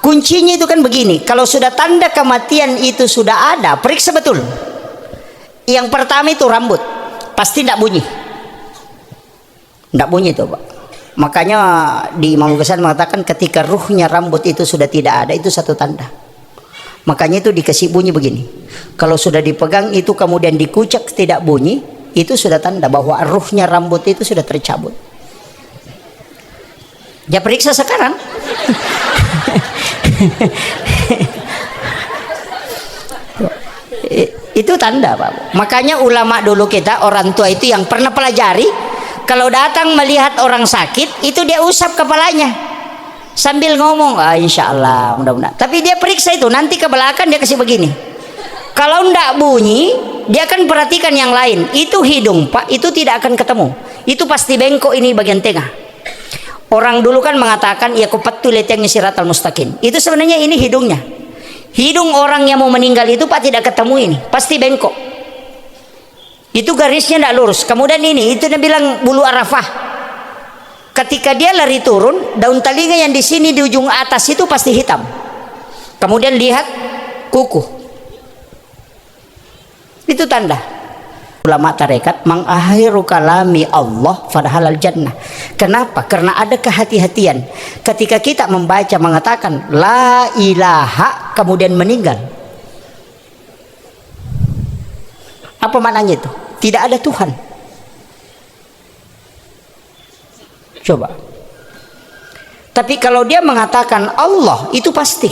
Kuncinya itu kan begini, kalau sudah tanda kematian itu sudah ada, periksa betul. Yang pertama itu rambut, pasti tidak bunyi. Tidak bunyi itu, Pak. Makanya di Imam Ghazali mengatakan ketika ruhnya rambut itu sudah tidak ada, itu satu tanda. Makanya itu dikasih bunyi begini. Kalau sudah dipegang itu kemudian dikucak tidak bunyi, itu sudah tanda bahwa ruhnya rambut itu sudah tercabut. Ya periksa sekarang. Itu tanda, Pak. Makanya ulama dulu kita, orang tua itu yang pernah pelajari, kalau datang melihat orang sakit itu dia usap kepalanya sambil ngomong, insya Allah mudah-mudahan. Tapi dia periksa itu, nanti ke belakang dia kasih begini. Kalau ndak bunyi, dia akan perhatikan yang lain. Itu hidung, Pak, itu tidak akan ketemu. Itu pasti bengkok ini bagian tengah. Orang dulu kan mengatakan, ya kupetul yang siratal mustaqim. Itu sebenarnya ini hidungnya. Hidung orang yang mau meninggal itu, Pak, tidak ketemu ini, pasti bengkok. Itu garisnya tidak lurus. Kemudian ini, itu dia bilang bulu arafah. Ketika dia lari turun, daun telinga yang di sini di ujung atas itu pasti hitam. Kemudian lihat kuku. Itu tanda. Ulama tarekat mengakhiru kalami Allah fadhalal jannah. Kenapa? Karena ada kehati-hatian. Ketika kita membaca mengatakan la ilaha kemudian meninggal. Apa maknanya itu? Tidak ada Tuhan. Coba. Tapi kalau dia mengatakan Allah, itu pasti.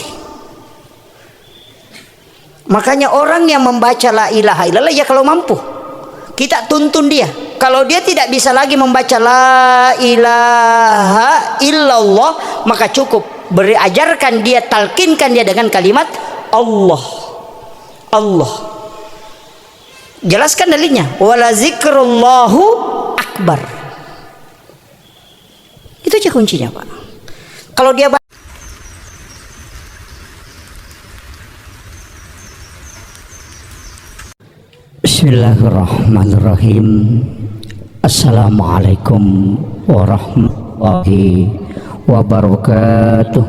Makanya orang yang membaca la ilaha illallah, ya kalau mampu kita tuntun dia. Kalau dia tidak bisa lagi membaca la ilaha illallah, maka cukup beri ajarkan dia, talkinkan dia dengan kalimat Allah. Allah. Jelaskan dalilnya. Wala zikrullahu akbar. Itu aja kuncinya, Pak. Kalau dia Bismillahirrahmanirrahim. Assalamualaikum warahmatullahi wabarakatuh.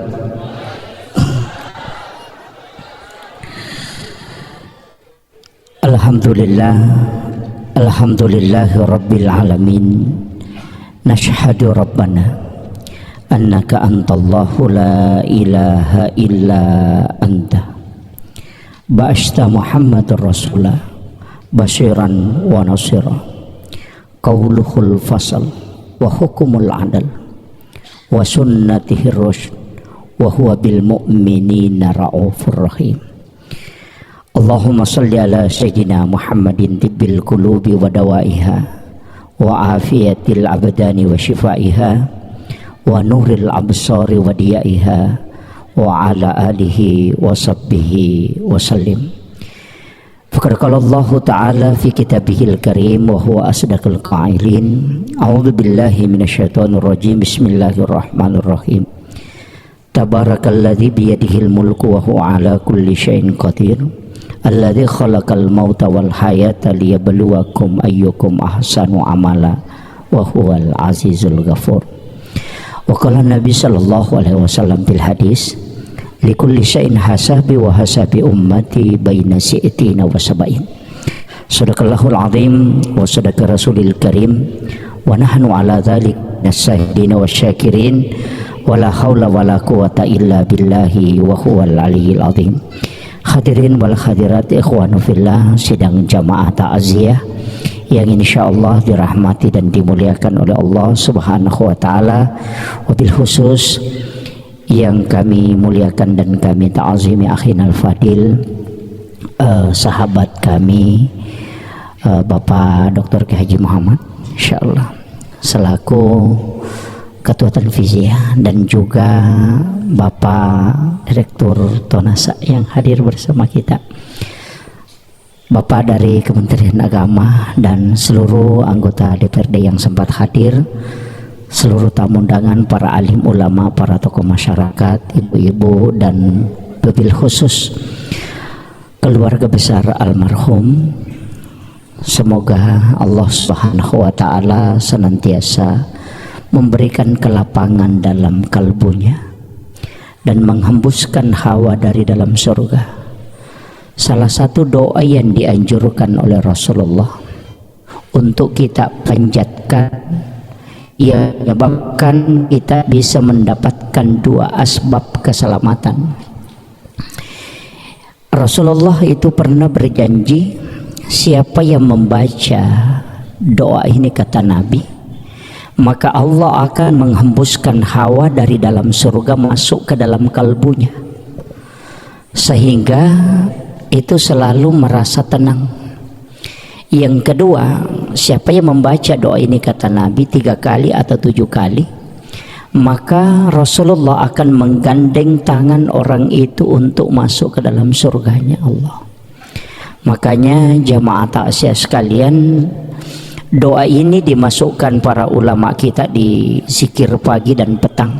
Alhamdulillahi rabbil alamin. Nashhadu rabbana annaka antallahu la ilaha illa anta ba'asta Muhammadur Rasulullah basyiran wa nasira qauluhul fasal wa hukumul adal wa sunnatihir rusyd wa huwa bil mu'minina ra'ufur rahim. Allahumma salli ala sayyidina Muhammadin tibbil qulubi wa dawaiha wa afiyatil abdani wa shifaiha wa nuril absari wa diyaiha wa ala alihi wa sahbihi wa sallim. Faqad qala Allah ta'ala fi kitabihil karim wa huwa asdaqul qailin. A'udzu billahi minasyaitonir rajim. Bismillahirrahmanirrahim. Tabarakalladzi biyadihil mulku wa huwa ala kulli syai'in qadir. Alladzi khalaqal mauta wal hayata liyabluwakum ayyukum ahsanu amala wa huwal azizul ghafur. Wa qala Nabi sallallahu alaihi wasallam fil hadis likulli syai'in hasabi wa hasabi ummati baina si'tina wa sab'in. Sadaqallahul azim wa sadaqa rasulil karim wa nahnu ala dzalik nasyahidina wasyakirin wa la haula wa la quwata illa billahi wa huwal aliyyil azim. Hadirin wal hadirat ikhwanu fillah, sidang jamaah ta'ziyah yang insyaallah dirahmati dan dimuliakan oleh Allah Subhanahu wa taala, wabil khusus yang kami muliakan dan kami ta'zimi akhinal fadil, sahabat kami Bapak Dr. K. Haji Muhammad insyaallah selaku Ketua Tanfiziyah, dan juga Bapak Direktur Tonasa yang hadir bersama kita, Bapak dari Kementerian Agama, dan seluruh anggota DPRD yang sempat hadir, seluruh tamu undangan, para alim ulama, para tokoh masyarakat, ibu-ibu, dan wabil khusus keluarga besar almarhum. Semoga Allah Subhanahu wa taala senantiasa memberikan kelapangan dalam kalbunya dan menghembuskan Hawa dari dalam surga. Salah satu doa yang dianjurkan oleh Rasulullah untuk kita panjatkan, ia menyebabkan kita bisa mendapatkan dua asbab keselamatan. Rasulullah itu pernah berjanji, siapa yang membaca doa ini, kata Nabi, maka Allah akan menghembuskan Hawa dari dalam surga masuk ke dalam kalbunya, sehingga itu selalu merasa tenang. Yang kedua, siapa yang membaca doa ini, kata Nabi, 3 kali atau 7 kali, maka Rasulullah akan menggandeng tangan orang itu untuk masuk ke dalam surganya Allah. Makanya jamaah takziah sekalian, doa ini dimasukkan para ulama kita di zikir pagi dan petang,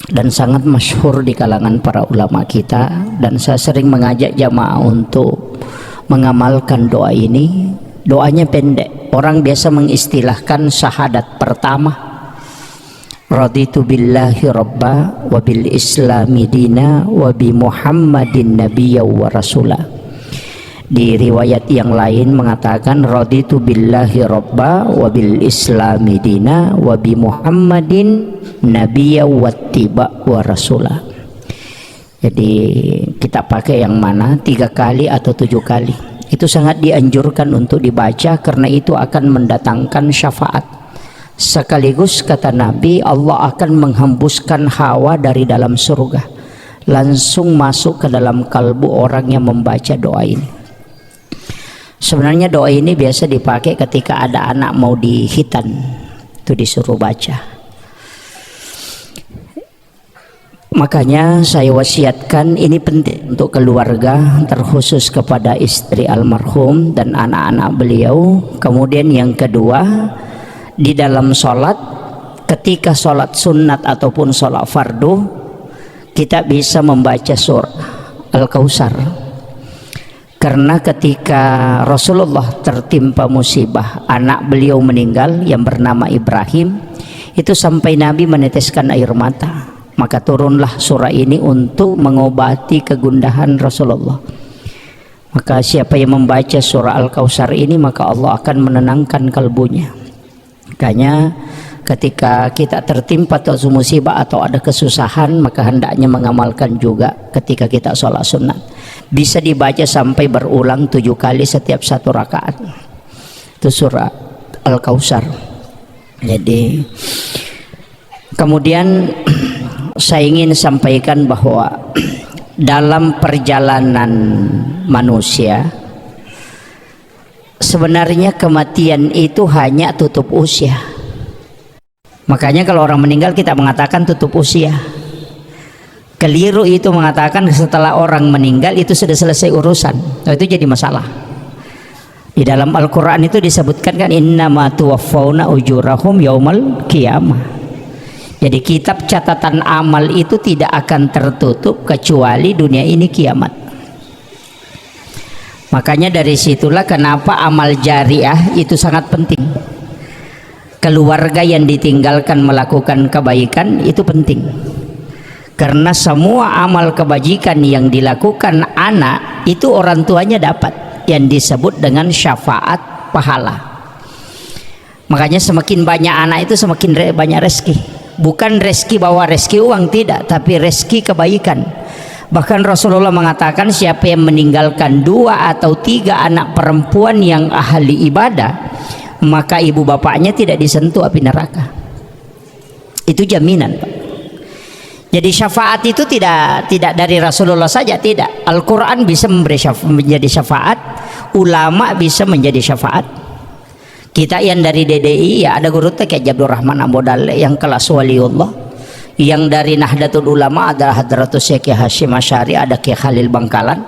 dan sangat masyhur di kalangan para ulama kita, dan saya sering mengajak jamaah untuk mengamalkan doa ini. Doanya pendek, orang biasa mengistilahkan syahadat pertama, raditu billahi rabba wa bil islami dina wa bi muhammadin nabiyya wa rasulah. Di riwayat yang lain mengatakan raditu billahi rabba wa bil islami dina wa bi muhammadin nabiyya wattiba wa rasulah. Jadi kita pakai yang mana, 3 kali atau 7 kali. Itu sangat dianjurkan untuk dibaca karena itu akan mendatangkan syafaat. Sekaligus kata Nabi, Allah akan menghembuskan Hawa dari dalam surga, langsung masuk ke dalam kalbu orang yang membaca doa ini. Sebenarnya doa ini biasa dipakai ketika ada anak mau dihitan, itu disuruh baca. Makanya saya wasiatkan, ini penting untuk keluarga, terkhusus kepada istri almarhum dan anak-anak beliau. Kemudian yang kedua, di dalam sholat, ketika sholat sunat ataupun sholat fardu, kita bisa membaca surah Al-Kautsar. Karena ketika Rasulullah tertimpa musibah, anak beliau meninggal yang bernama Ibrahim, itu sampai Nabi meneteskan air mata. Maka turunlah surah ini untuk mengobati kegundahan Rasulullah. Maka siapa yang membaca surah Al-Kautsar ini, maka Allah akan menenangkan kalbunya. Makanya ketika kita tertimpa atau musibah atau ada kesusahan, maka hendaknya mengamalkan juga ketika kita sholat sunat. Bisa dibaca sampai berulang 7 kali setiap 1 rakaat. Itu surah Al-Kautsar. Jadi kemudian saya ingin sampaikan bahwa dalam perjalanan manusia sebenarnya kematian itu hanya tutup usia. Makanya kalau orang meninggal kita mengatakan tutup usia. Keliru itu mengatakan setelah orang meninggal itu sudah selesai urusan. Nah, itu jadi masalah. Di dalam Al-Quran itu disebutkan kan, innama tuwaffawna ujurahum yaumal qiyamah. Jadi kitab catatan amal itu tidak akan tertutup kecuali dunia ini kiamat. Makanya dari situlah kenapa amal jariah itu sangat penting. Keluarga yang ditinggalkan melakukan kebaikan itu penting. Karena semua amal kebajikan yang dilakukan anak itu orang tuanya dapat, yang disebut dengan syafaat pahala. Makanya semakin banyak anak itu semakin banyak rezeki. Bukan rezeki bawa rezeki uang, tidak, tapi rezeki kebaikan. Bahkan Rasulullah mengatakan siapa yang meninggalkan 2 atau 3 anak perempuan yang ahli ibadah, maka ibu bapaknya tidak disentuh api neraka. Itu jaminan, Pak. Jadi syafaat itu tidak dari Rasulullah saja, tidak. Al-Quran bisa menjadi syafaat, ulama bisa menjadi syafaat. Kita yang dari DDI ya ada guru kayak Abdul Rahman Ambodale yang kelas waliullah. Yang dari Nahdlatul Ulama adalah Hadratus Syekh Hashim Asy'ari, ada Kiai Khalil Bangkalan.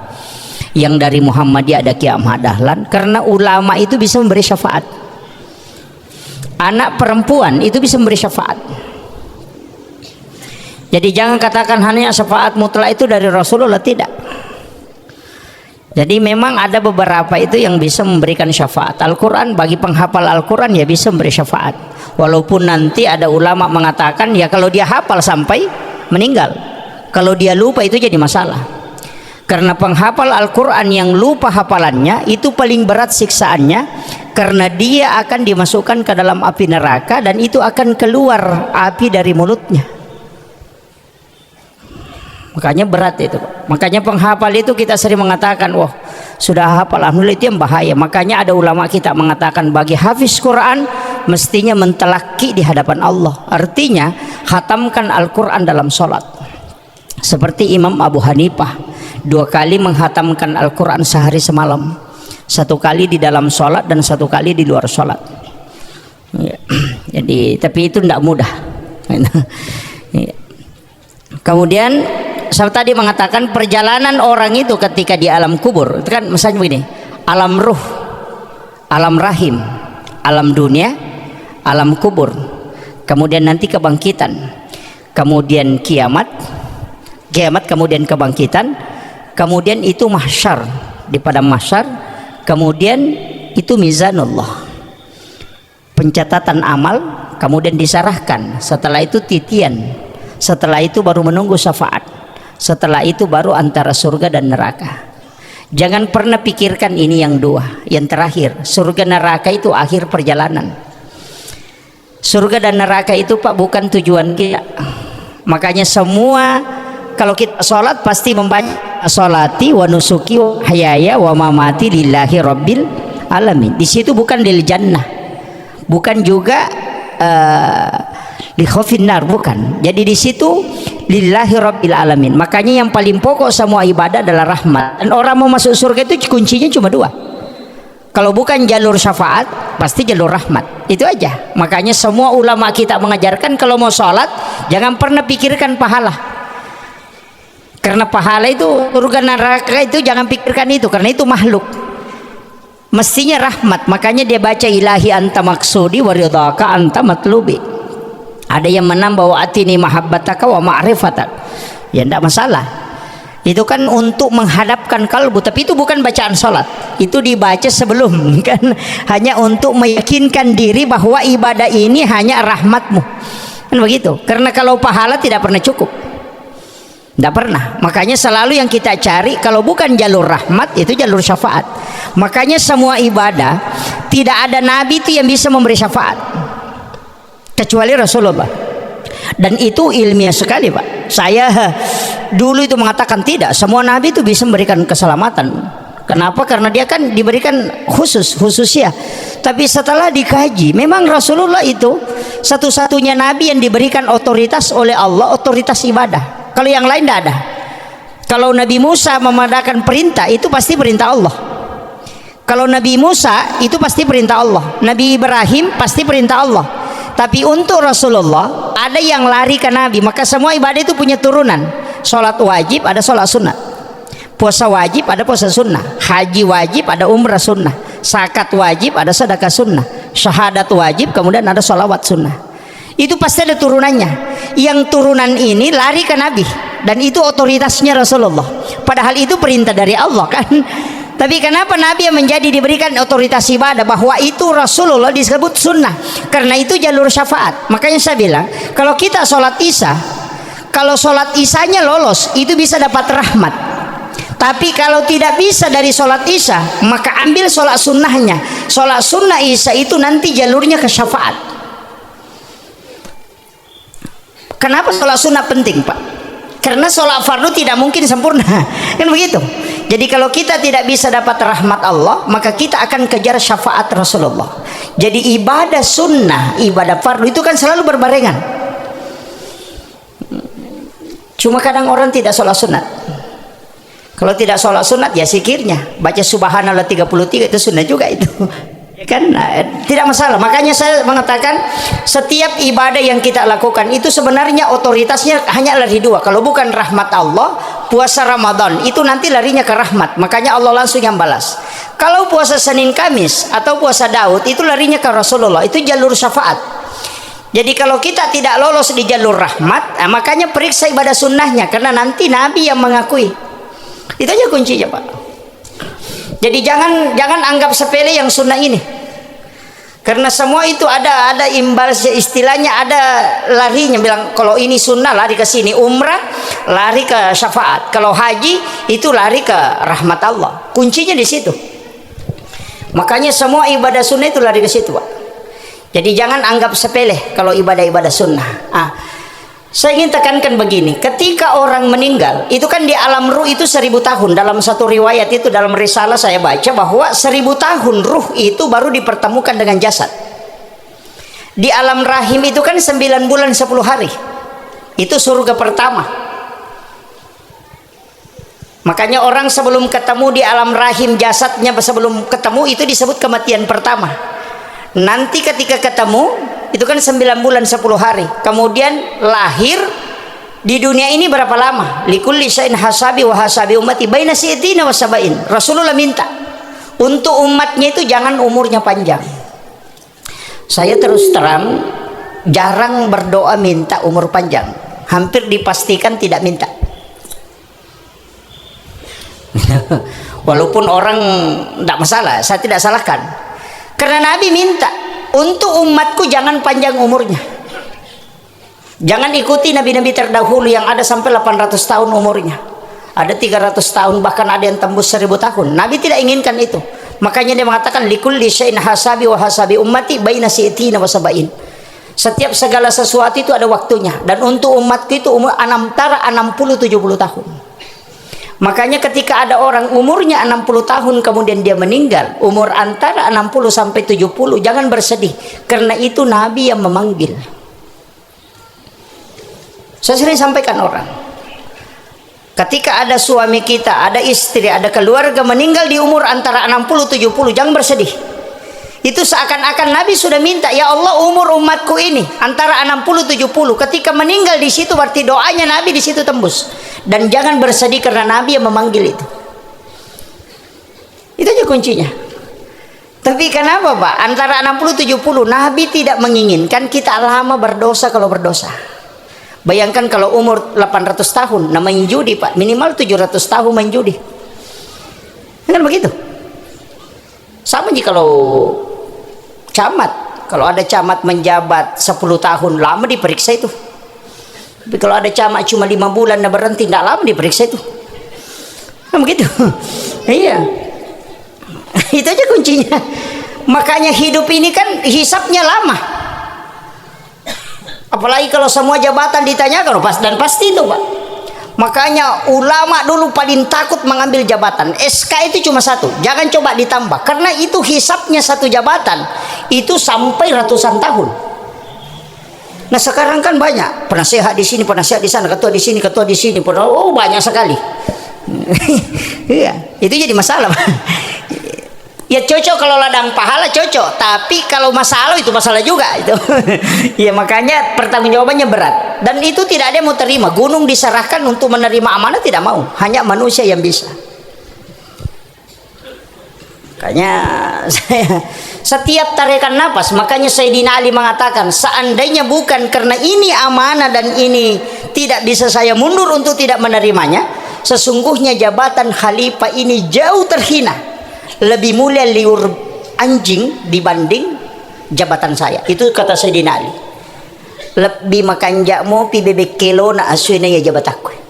Yang dari Muhammadiyah ada Kiai Ahmad Dahlan. Karena ulama itu bisa memberi syafaat. Anak perempuan itu bisa memberi syafaat. Jadi jangan katakan hanya syafaat mutlak itu dari Rasulullah, tidak. Jadi memang ada beberapa itu yang bisa memberikan syafaat. Al-Quran bagi penghafal Al-Quran ya bisa memberi syafaat. Walaupun nanti ada ulama mengatakan ya kalau dia hafal sampai meninggal. Kalau dia lupa itu jadi masalah. Karena penghafal Al-Quran yang lupa hafalannya itu paling berat siksaannya, karena dia akan dimasukkan ke dalam api neraka dan itu akan keluar api dari mulutnya. Makanya berat itu. Makanya penghafal itu kita sering mengatakan, wah sudah hafal, alhamdulillah, itu yang bahaya. Makanya ada ulama kita mengatakan bagi hafiz Quran mestinya mentelaki di hadapan Allah. Artinya khatamkan Al-Quran dalam sholat. Seperti Imam Abu Hanifah 2 kali menghatamkan Al-Quran sehari semalam, 1 kali di dalam sholat dan 1 kali di luar sholat. Jadi tapi itu tidak mudah. Kemudian saya tadi mengatakan perjalanan orang itu ketika di alam kubur itu kan misalnya begini, alam ruh, alam rahim, alam dunia, alam kubur, kemudian nanti kebangkitan, kemudian kiamat, kemudian kebangkitan, kemudian itu mahsyar, di padang mahsyar, kemudian itu mizanullah, pencatatan amal, kemudian disarahkan, setelah itu titian, setelah itu baru menunggu syafaat, setelah itu baru antara surga dan neraka. Jangan pernah pikirkan ini yang dua, yang terakhir, surga neraka itu akhir perjalanan. Surga dan neraka itu Pak bukan tujuan kita. Makanya semua kalau kita sholat pasti membaca sholati wa nusuki wa hayaya wa mamati lillahi rabbil alamin. Di situ bukan lil jannah, bukan juga li khaufin nar, bukan. Jadi di situ lillahi rabbil alamin. Makanya yang paling pokok semua ibadah adalah rahmat. Dan orang mau masuk surga itu kuncinya cuma 2. Kalau bukan jalur syafaat, pasti jalur rahmat. Itu aja. Makanya semua ulama kita mengajarkan kalau mau sholat jangan pernah pikirkan pahala. Karena pahala itu, surga neraka itu jangan pikirkan itu, karena itu makhluk. Mestinya rahmat. Makanya dia baca ilahi anta maksudi wa ridhaka anta matlubi. Ada yang menambah wa atini mahabbataka wa ma'rifatak. Ya tidak masalah. Itu kan untuk menghadapkan kalbu, tapi itu bukan bacaan sholat. Itu dibaca sebelum, kan hanya untuk meyakinkan diri bahwa ibadah ini hanya rahmatmu. Kan begitu. Karena kalau pahala tidak pernah cukup. Tidak pernah. Makanya selalu yang kita cari kalau bukan jalur rahmat itu jalur syafaat. Makanya semua ibadah tidak ada nabi itu yang bisa memberi syafaat kecuali Rasulullah. Dan itu ilmiah sekali Pak. Saya dulu itu mengatakan tidak, semua nabi itu bisa memberikan keselamatan. Kenapa? Karena dia kan diberikan khusus ya. Tapi setelah dikaji, memang Rasulullah itu satu-satunya nabi yang diberikan otoritas oleh Allah, otoritas ibadah. Kalau yang lain tidak ada. Kalau Nabi Musa memadakan perintah, itu pasti perintah Allah. Kalau Nabi Musa itu pasti perintah Allah. Nabi Ibrahim pasti perintah Allah. Tapi untuk Rasulullah ada yang lari ke Nabi. Maka semua ibadah itu punya turunan. Sholat wajib ada sholat sunnah, puasa wajib ada puasa sunnah, haji wajib ada umrah sunnah, zakat wajib ada sedekah sunnah, syahadat wajib kemudian ada sholawat sunnah. Itu pasti ada turunannya. Yang turunan ini lari ke Nabi, dan itu otoritasnya Rasulullah. Padahal itu perintah dari Allah kan. Tapi kenapa Nabi yang menjadi diberikan otoritas ibadah, bahwa itu Rasulullah disebut sunnah, karena itu jalur syafaat. Makanya saya bilang kalau kita sholat isya, kalau sholat isyanya lolos itu bisa dapat rahmat. Tapi kalau tidak bisa dari sholat isya, maka ambil sholat sunnahnya. Sholat sunnah isya itu nanti jalurnya ke syafaat. Kenapa sholat sunnah penting Pak? Karena sholat fardu tidak mungkin sempurna, kan begitu. Jadi kalau kita tidak bisa dapat rahmat Allah, maka kita akan kejar syafaat Rasulullah. Jadi ibadah sunnah, ibadah fardu itu kan selalu berbarengan. Cuma kadang orang tidak sholat sunat. Kalau tidak sholat sunat ya zikirnya, baca subhanallah 33 itu sunnah juga itu. Kan tidak masalah. Makanya saya mengatakan setiap ibadah yang kita lakukan itu sebenarnya otoritasnya hanya lari 2. Kalau bukan rahmat Allah, puasa Ramadan itu nanti larinya ke rahmat, makanya Allah langsung yang balas. Kalau puasa Senin Kamis atau puasa Daud itu larinya ke Rasulullah, itu jalur syafaat. Jadi kalau kita tidak lolos di jalur rahmat, makanya periksa ibadah sunnahnya, karena nanti Nabi yang mengakui. Itu aja kuncinya Pak. Jadi jangan anggap sepele yang sunnah ini. Karena semua itu ada imbalnya, istilahnya ada larinya. Bilang kalau ini sunnah lari ke sini, umrah lari ke syafaat, kalau haji itu lari ke rahmat Allah. Kuncinya di situ. Makanya semua ibadah sunnah itu lari ke situ, Pak. Jadi jangan anggap sepele kalau ibadah-ibadah sunnah. Saya ingin tekankan begini, ketika orang meninggal itu kan di alam ruh itu 1000 tahun. Dalam satu riwayat itu, dalam risalah saya baca bahwa 1000 tahun ruh itu baru dipertemukan dengan jasad. Di alam rahim itu kan 9 bulan 10 hari. Itu surga pertama. Makanya orang sebelum ketemu di alam rahim jasadnya, sebelum ketemu itu disebut kematian pertama. Nanti ketika ketemu itu kan 9 bulan 10 hari. Kemudian lahir di dunia ini berapa lama? Likulli syai'in hasabi wa hasabi ummati baina si'tina wa sab'in. Rasulullah minta untuk umatnya itu jangan umurnya panjang. Saya terus terang jarang berdoa minta umur panjang. Hampir dipastikan tidak minta. Walaupun orang tidak masalah, saya tidak salahkan. Karena Nabi minta untuk umatku jangan panjang umurnya. Jangan ikuti nabi-nabi terdahulu yang ada sampai 800 tahun umurnya. Ada 300 tahun, bahkan ada yang tembus 1000 tahun. Nabi tidak inginkan itu. Makanya dia mengatakan likulli syai'in hasabi wa hasabi ummati baina si'tina wa sab'in. Setiap segala sesuatu itu ada waktunya, dan untuk umatku itu umur antara 60-70 tahun. Makanya ketika ada orang umurnya 60 tahun kemudian dia meninggal umur antara 60 sampai 70, jangan bersedih, karena itu Nabi yang memanggil. Saya sering sampaikan orang, ketika ada suami kita, ada istri, ada keluarga meninggal di umur antara 60-70, jangan bersedih. Itu seakan-akan Nabi sudah minta, ya Allah umur umatku ini antara 60-70, ketika meninggal di situ berarti doanya Nabi di situ tembus. Dan jangan bersedih karena Nabi yang memanggil itu. Itu aja kuncinya. Tapi kenapa, Pak? Antara 60-70 Nabi tidak menginginkan kita lama berdosa kalau berdosa. Bayangkan kalau umur 800 tahun nah main judi, Pak, minimal 700 tahun main judi. Kan begitu. Sama jika kalau camat, kalau ada camat menjabat 10 tahun lama diperiksa itu. Tapi kalau ada camat cuma 5 bulan dan berhenti, tidak lama diperiksa itu. Nah, begitu. Iya. Itu aja kuncinya. Makanya hidup ini kan hisapnya lama. Apalagi kalau semua jabatan ditanyakan, dan pasti itu, Pak. Makanya ulama dulu paling takut mengambil jabatan. SK itu cuma satu, jangan coba ditambah, karena itu hisapnya satu jabatan itu sampai ratusan tahun. Nah sekarang kan banyak penasehat di sini, penasehat di sana, ketua di sini, ketua di sini, oh banyak sekali. Iya, itu jadi masalah. Ya cocok kalau ladang pahala cocok, tapi kalau masalah itu masalah juga itu. Ya makanya pertanggungjawabannya berat, dan itu tidak ada yang mau terima. Gunung diserahkan untuk menerima amanah tidak mau, hanya manusia yang bisa. Makanya saya setiap tarikan nafas, makanya Sayyidina Ali mengatakan, seandainya bukan karena ini amanah dan ini tidak bisa saya mundur untuk tidak menerimanya, sesungguhnya jabatan khalifah ini jauh terhina, lebih mulia liur anjing dibanding jabatan saya. Itu kata Sayyidina Ali. Lebih makan jakmu pi bebek kilo na aswina ya jabatakku.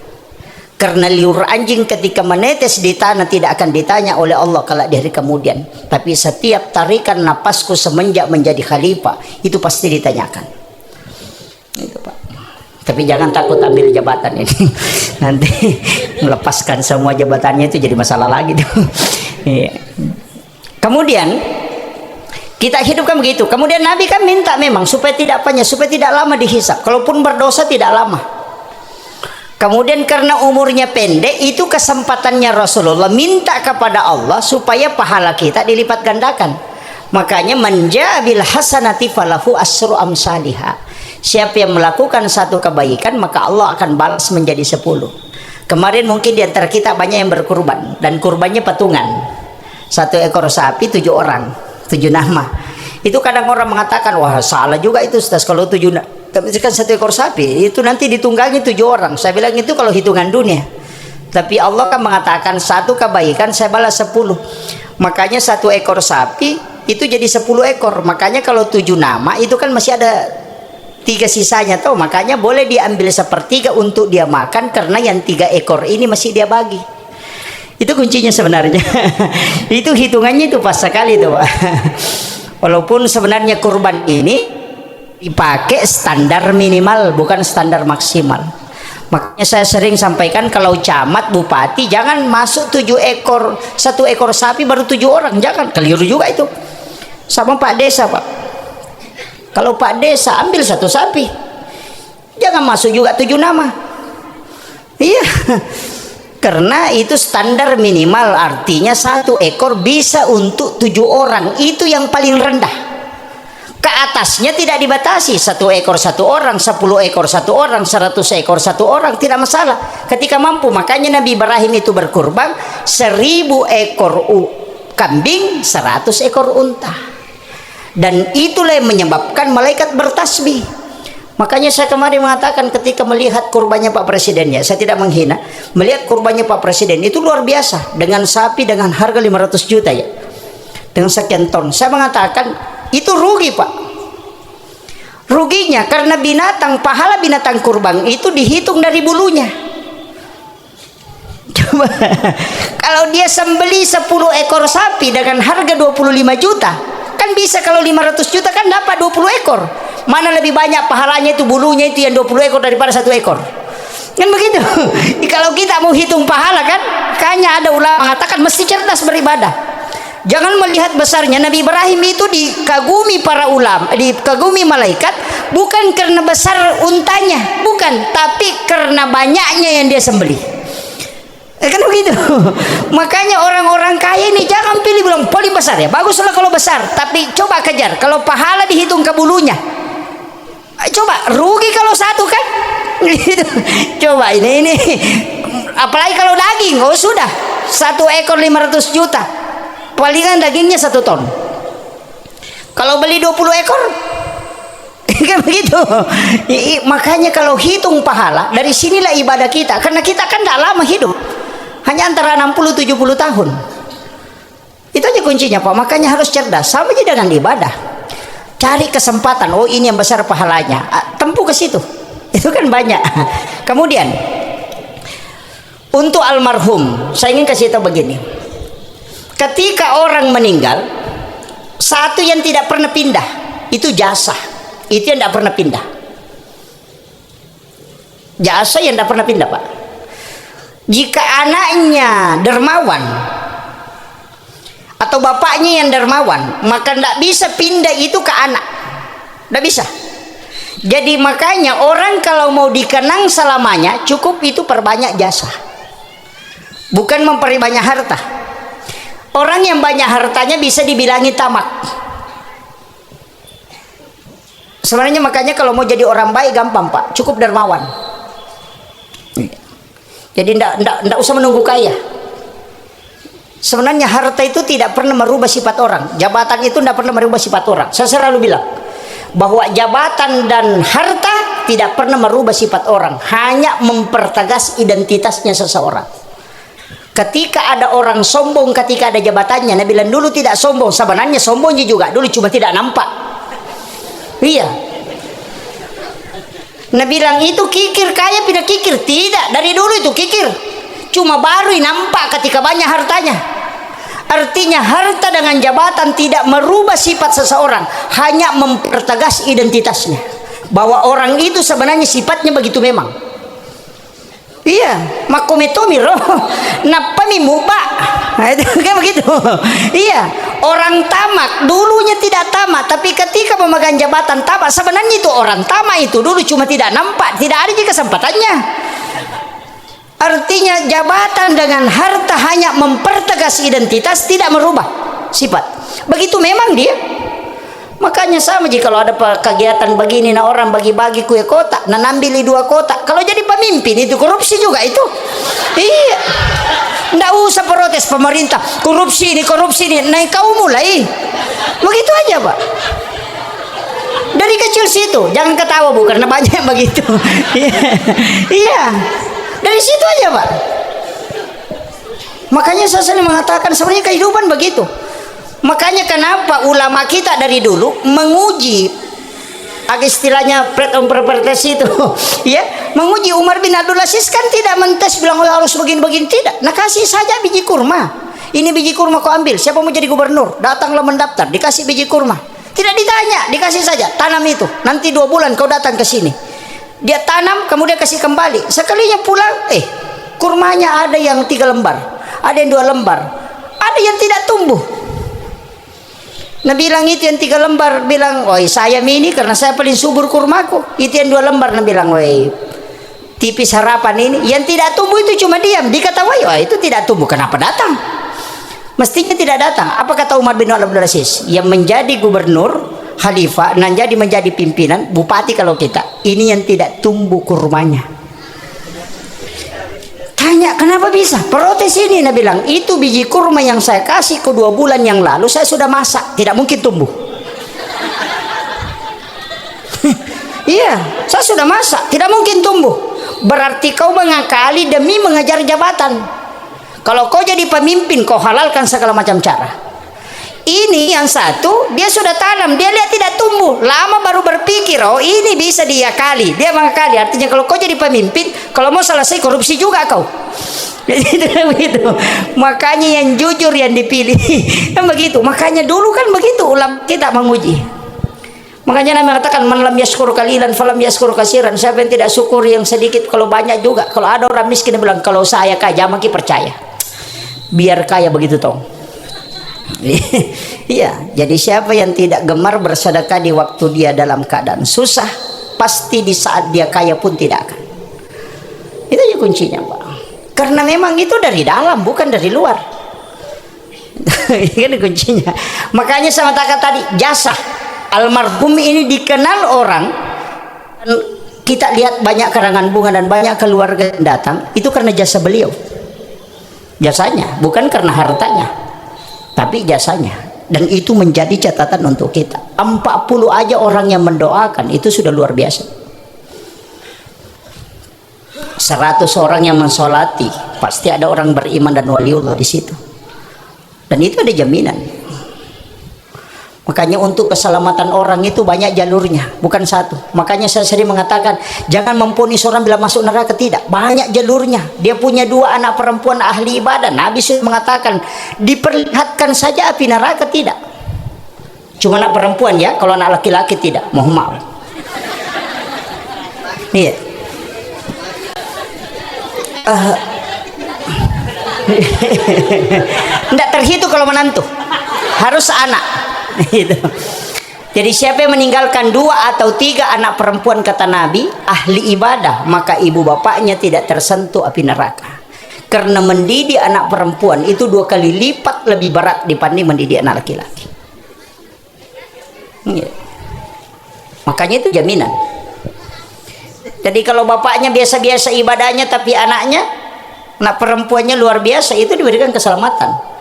Karena liur anjing ketika menetes di tanah tidak akan ditanya oleh Allah kalau di hari kemudian. Tapi setiap tarikan napasku semenjak menjadi khalifah itu pasti ditanyakan. Itu, Pak. Tapi jangan takut ambil jabatan ini. Nanti melepaskan semua jabatannya itu jadi masalah lagi tuh. Kemudian kita hidupkan begitu. Kemudian Nabi kan minta memang supaya tidak supaya tidak lama dihisap. Kalaupun berdosa tidak lama. Kemudian karena umurnya pendek, itu kesempatannya Rasulullah minta kepada Allah supaya pahala kita dilipat gandakan. Makanya manja bil hasanati falahu asru amsalihha. Siapa yang melakukan satu kebaikan maka Allah akan balas menjadi 10. Kemarin mungkin di antara kita banyak yang berkurban, dan kurbannya patungan. 1 ekor sapi 7 orang, 7 nama. Itu kadang orang mengatakan, wah salah juga itu Ustaz, kalau 7 tapi kan 1 ekor sapi itu nanti ditunggangi 7 orang. Saya bilang itu kalau hitungan dunia. Tapi Allah kan mengatakan satu kebaikan saya balas 10. Makanya 1 ekor sapi itu jadi 10 ekor. Makanya kalau 7 nama itu kan masih ada 3 sisanya tuh, makanya boleh diambil sepertiga untuk dia makan, karena yang 3 ekor ini masih dia bagi. Itu kuncinya sebenarnya. Itu hitungannya itu pas sekali tuh, Pak. Walaupun sebenarnya kurban ini dipakai standar minimal, bukan standar maksimal. Makanya saya sering sampaikan, kalau camat, bupati jangan masuk 7 ekor, 1 ekor sapi baru 7 orang, jangan, keliru juga itu. Sama Pak Desa, Pak. Kalau Pak Desa ambil 1 sapi, jangan masuk juga 7 nama. Iya. Karena itu standar minimal, artinya 1 ekor bisa untuk 7 orang, itu yang paling rendah. Ke atasnya tidak dibatasi, 1 ekor 1 orang, 10 ekor 1 orang, 100 ekor 1 orang, tidak masalah ketika mampu. Makanya Nabi Ibrahim itu berkurban 1000 ekor kambing, 100 ekor unta, dan itulah yang menyebabkan malaikat bertasbih. Makanya saya kemarin mengatakan, ketika melihat kurbannya Pak Presiden, ya saya tidak menghina, melihat kurbannya Pak Presiden itu luar biasa, dengan sapi dengan harga 500 juta ya, dengan sekian ton. Saya mengatakan itu rugi, Pak. Ruginya karena pahala binatang kurban itu dihitung dari bulunya. Coba kalau dia sembeli 10 ekor sapi dengan harga 25 juta, kan bisa, kalau 500 juta kan dapat 20 ekor. Mana lebih banyak pahalanya itu bulunya itu yang 20 ekor daripada 1 ekor. Kan begitu. Kalau kita mau hitung pahala kan, kayaknya ada ulama mengatakan mesti cerdas beribadah. Jangan melihat besarnya. Nabi Ibrahim itu dikagumi para ulama, dikagumi malaikat, bukan karena besar untanya, bukan, tapi karena banyaknya yang dia sembelih. Kan begitu. Makanya orang-orang kaya ini jangan pilih bilang paling besar ya, baguslah kalau besar, tapi coba kejar kalau pahala dihitung ke bulunya. Coba rugi kalau 1 kan. Coba ini apalagi kalau daging, oh sudah 1 ekor 500 juta, palingan dagingnya 1 ton. Kalau beli 20 ekor kan begitu. Makanya kalau hitung pahala, dari sinilah ibadah kita, karena kita kan tidak lama hidup, hanya antara 60-70 tahun. Itu aja kuncinya, Pak. Makanya harus cerdas, sama aja dengan ibadah. Cari kesempatan, oh ini yang besar pahalanya, tempuh ke situ. Itu kan banyak. Kemudian untuk almarhum, saya ingin kasih tahu begini. Ketika orang meninggal, satu yang tidak pernah pindah itu jasa. Itu yang tidak pernah pindah. Jasa yang tidak pernah pindah, Pak. Jika anaknya dermawan atau bapaknya yang dermawan, maka tidak bisa pindah itu ke anak, tidak bisa. Jadi makanya orang kalau mau dikenang selamanya, cukup itu perbanyak jasa, bukan memperbanyak harta. Orang yang banyak hartanya bisa dibilangi tamak. Sebenarnya makanya kalau mau jadi orang baik gampang, Pak, cukup dermawan. Jadi tidak usah menunggu kaya. Sebenarnya harta itu tidak pernah merubah sifat orang, jabatan itu tidak pernah merubah sifat orang. Saya selalu bilang bahwa jabatan dan harta tidak pernah merubah sifat orang, hanya mempertegas identitasnya seseorang. Ketika ada orang sombong ketika ada jabatannya, Nabi bilang dulu tidak sombong, sebenarnya sombongnya juga dulu, cuma tidak nampak. Iya. Nabi bilang itu kikir, kaya pindah kikir, tidak, dari dulu itu kikir, cuma baru nampak ketika banyak hartanya. Artinya harta dengan jabatan tidak merubah sifat seseorang, hanya mempertegas identitasnya, bahwa orang itu sebenarnya sifatnya begitu memang. Iya, makometomi roh napami muba. Nah, itu kayak begitu. Iya, orang tamak dulunya tidak tamak, tapi ketika memegang jabatan tamak. Sebenarnya itu orang tamak itu dulu cuma tidak nampak, tidak ada juga kesempatannya. Artinya jabatan dengan harta hanya mempertegas identitas, tidak merubah sifat. Begitu memang dia. Makanya sama jika kalau ada kegiatan begini, nah orang bagi-bagi kue kotak, nah nambili 2 kotak. Kalau jadi pemimpin itu korupsi juga itu. Iya. Nggak usah protes pemerintah, korupsi ini, nah kau mulai. Begitu aja, Pak. Dari kecil situ, jangan ketawa Bu, karena banyak yang begitu. Iya. Dari situ aja, Pak. Makanya saya sering mengatakan sebenarnya kehidupan begitu. Makanya kenapa ulama kita dari dulu menguji, agak istilahnya interpretasi itu ya, menguji Umar bin Abdul Aziz kan tidak mentes bilang oh, harus begini-begini, tidak. Nah kasih saja biji kurma, ini biji kurma kau ambil, siapa mau jadi gubernur, datanglah mendaftar, dikasih biji kurma, tidak ditanya, dikasih saja, tanam itu, nanti 2 bulan kau datang ke sini, dia tanam kemudian kasih kembali, sekalinya pulang kurmanya ada yang 3 lembar, ada yang 2 lembar, ada yang tidak tumbuh. Nah bilang itu yang 3 lembar, bilang, oi saya ini karena saya paling subur kurmaku. Itu yang 2 lembar, nah bilang, oi tipis harapan ini. Yang tidak tumbuh itu cuma diam. Dikatakan, wah itu tidak tumbuh, kenapa datang? Mestinya tidak datang. Apa kata Umar bin Abdul Aziz? Yang menjadi gubernur, khalifah, dan jadi menjadi pimpinan, bupati kalau kita, ini yang tidak tumbuh kurmanya. Tanya kenapa bisa protes ini, nah bilang itu biji kurma yang saya kasih ke 2 bulan yang lalu saya sudah masak, tidak mungkin tumbuh. Iya, saya sudah masak, tidak mungkin tumbuh. Berarti kau mengakali demi mengejar jabatan. Kalau kau jadi pemimpin kau halalkan segala macam cara. Ini yang satu dia sudah tanam, dia lihat tidak tumbuh, lama baru berpikir oh ini bisa diakali, dia mengakali. Artinya kalau kau jadi pemimpin, kalau mau selesai korupsi juga kau. Begitu. Makanya yang jujur yang dipilih kan begitu. Makanya dulu kan begitu ulama kita menguji. Makanya Nabi mengatakan man lam yashkur qalilan falam yashkur katsiran. Siapa yang tidak syukur yang sedikit kalau banyak juga. Kalau ada orang miskin dia bilang kalau saya kaya maki percaya. Biar kaya begitu toh. Iya, jadi siapa yang tidak gemar bersedekah di waktu dia dalam keadaan susah, pasti di saat dia kaya pun tidak akan. Itu aja kuncinya, Pak. Karena memang itu dari dalam, bukan dari luar. Ini kuncinya. Makanya sama kata tadi, jasa almarhum ini dikenal orang. Kita lihat banyak karangan bunga dan banyak keluarga yang datang, itu karena jasa beliau. Jasanya, bukan karena hartanya, tapi jasanya. Dan itu menjadi catatan untuk kita. 40 aja orang yang mendoakan itu sudah luar biasa. 100 orang yang mensolati, pasti ada orang beriman dan waliullah di situ. Dan itu ada jaminan. Makanya untuk keselamatan orang itu banyak jalurnya, bukan satu. Makanya saya sering mengatakan jangan memvonis orang bila masuk neraka, tidak, banyak jalurnya. Dia punya 2 anak perempuan ahli ibadah, Nabi sudah mengatakan diperlihatkan saja api neraka, tidak. Cuma anak perempuan ya, kalau anak laki-laki tidak, mohon maaf. Iya. Tidak terhitung kalau menantu, harus anak. Gitu. Jadi siapa yang meninggalkan 2 atau 3 anak perempuan kata Nabi ahli ibadah, maka ibu bapaknya tidak tersentuh api neraka. Karena mendidik anak perempuan itu 2 kali lipat lebih berat dibanding mendidik anak laki-laki. Ya. Makanya itu jaminan. Jadi kalau bapaknya biasa-biasa ibadahnya tapi anaknya, anak perempuannya luar biasa, itu diberikan keselamatan.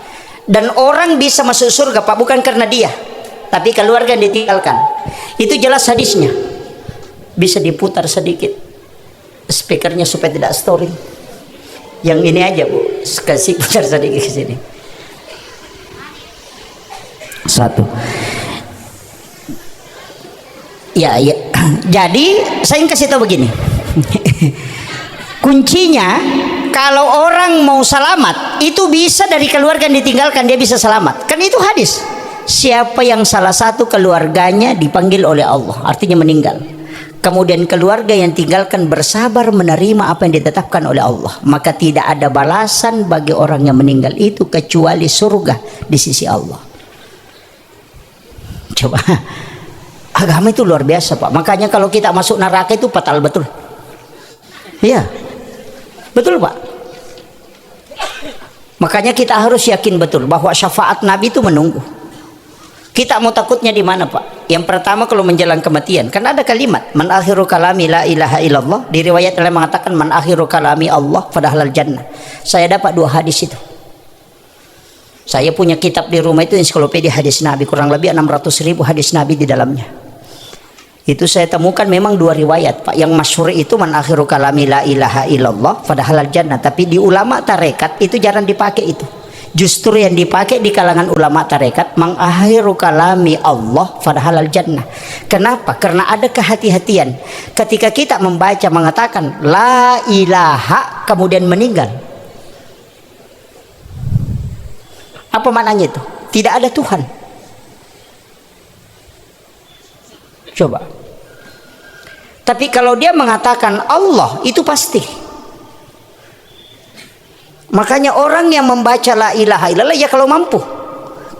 Dan orang bisa masuk surga Pak bukan karena dia, tapi keluarga yang ditinggalkan. Itu jelas hadisnya. Bisa diputar sedikit speakernya supaya tidak storing. Yang ini aja Bu, kasih putar sedikit ke sini. 1. Ya. Jadi saya kasih tahu begini. Kuncinya kalau orang mau selamat itu bisa dari keluarga yang ditinggalkan, dia bisa selamat. Kan itu hadis. Siapa yang salah satu keluarganya dipanggil oleh Allah, artinya meninggal. Kemudian keluarga yang tinggalkan bersabar menerima apa yang ditetapkan oleh Allah, maka tidak ada balasan bagi orang yang meninggal itu kecuali surga di sisi Allah. Coba, agama itu luar biasa Pak. Makanya kalau kita masuk neraka itu fatal betul. Iya. Betul Pak. Makanya kita harus yakin betul bahwa syafaat Nabi itu menunggu. Kita mau takutnya di mana Pak? Yang pertama kalau menjelang kematian, kan ada kalimat man akhiru kalami la ilaha illallah. Di riwayat lain mengatakan man akhiru kalami Allah fadahlal jannah. Saya dapat 2 hadis itu. Saya punya kitab di rumah itu ensiklopedia hadis Nabi, kurang lebih 600.000 hadis Nabi di dalamnya. Itu saya temukan memang 2 riwayat Pak. Yang masyhur itu man akhiru kalami la ilaha illallah fadahalal jannah. Tapi di ulama tarekat itu jarang dipakai itu. Justru yang dipakai di kalangan ulama tarekat mengakhiru kalami Allah fadhalal jannah. Kenapa? Karena ada kehati-hatian ketika kita membaca mengatakan la ilaha kemudian meninggal. Apa maknanya itu? Tidak ada Tuhan. Coba. Tapi kalau dia mengatakan Allah, itu pasti. Makanya orang yang membaca la ilaha illallah ya kalau mampu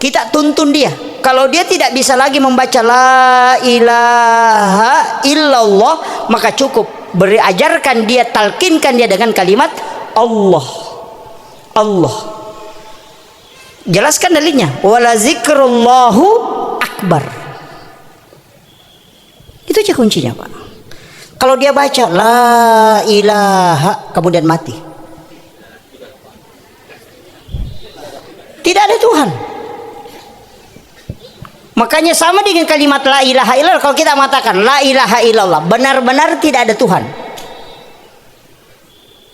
kita tuntun dia. Kalau dia tidak bisa lagi membaca la ilaha illallah, maka cukup beri ajarkan dia, talkinkan dia dengan kalimat Allah. Allah. Jelaskan dalilnya. Wala zikrullahu akbar. Itu aja kuncinya, Pak. Kalau dia baca la ilaha kemudian mati, tidak ada Tuhan. Makanya sama dengan kalimat la ilaha illallah. Kalau kita mengatakan la ilaha illallah, benar-benar tidak ada Tuhan.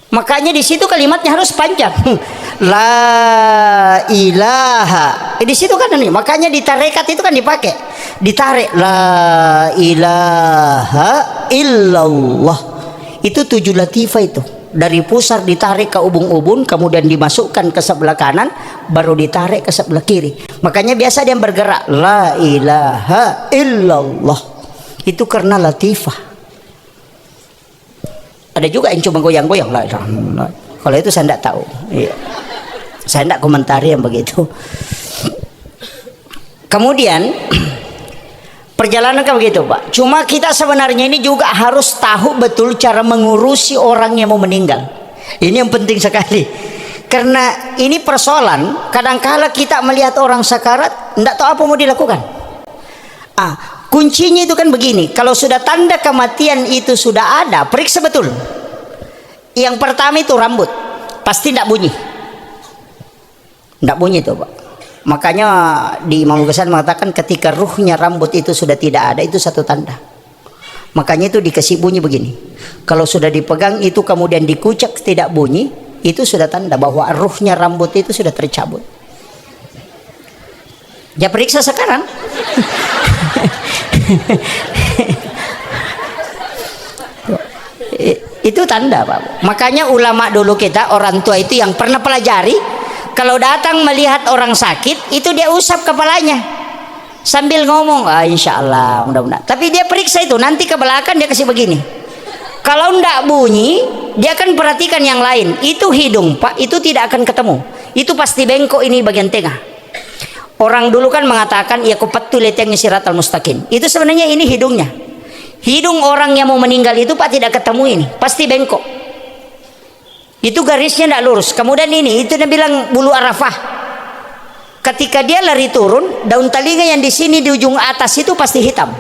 Makanya di situ kalimatnya harus panjang. La ilaha. Di situ kan ini. Makanya di tarekat itu kan dipakai. Ditarik la ilaha illallah. Itu 7 latifah itu. Dari pusar ditarik ke ubun-ubun, kemudian dimasukkan ke sebelah kanan, baru ditarik ke sebelah kiri. Makanya biasa dia bergerak la ilaha illallah. Itu karena latifah. Ada juga yang cuma goyang-goyang lah. Kalau itu saya tidak tahu. Iya. Saya tidak komentari yang begitu. Kemudian perjalanan kan begitu, Pak. Cuma kita sebenarnya ini juga harus tahu betul cara mengurusi orang yang mau meninggal. Ini yang penting sekali. Karena ini persoalan, kadangkala kita melihat orang sakarat, tidak tahu apa mau dilakukan. Kuncinya itu kan begini, kalau sudah tanda kematian itu sudah ada, periksa betul. Yang pertama itu rambut, pasti tidak bunyi. Tidak bunyi itu, Pak. Makanya di Imam Ghazali mengatakan ketika ruhnya rambut itu sudah tidak ada, itu satu tanda. Makanya itu dikasih bunyi begini. Kalau sudah dipegang itu kemudian dikucak tidak bunyi, itu sudah tanda bahwa ruhnya rambut itu sudah tercabut. Ya periksa sekarang. Itu tanda, Pak. Makanya ulama dulu kita, orang tua itu yang pernah pelajari, kalau datang melihat orang sakit itu dia usap kepalanya sambil ngomong insya Allah mudah-mudahan. Tapi dia periksa itu, nanti ke belakang dia kasih begini. Kalau ndak bunyi, dia akan perhatikan yang lain. Itu hidung, Pak, itu tidak akan ketemu. Itu pasti bengkok ini bagian tengah. Orang dulu kan mengatakan ya kupetul letengnya siratal mustaqim. Itu sebenarnya ini hidungnya. Hidung orang yang mau meninggal itu, Pak, tidak ketemu ini, pasti bengkok. Itu garisnya tidak lurus. Kemudian ini, itu dia bilang bulu arafah. Ketika dia lari turun, daun telinga yang di sini di ujung atas itu pasti hitam.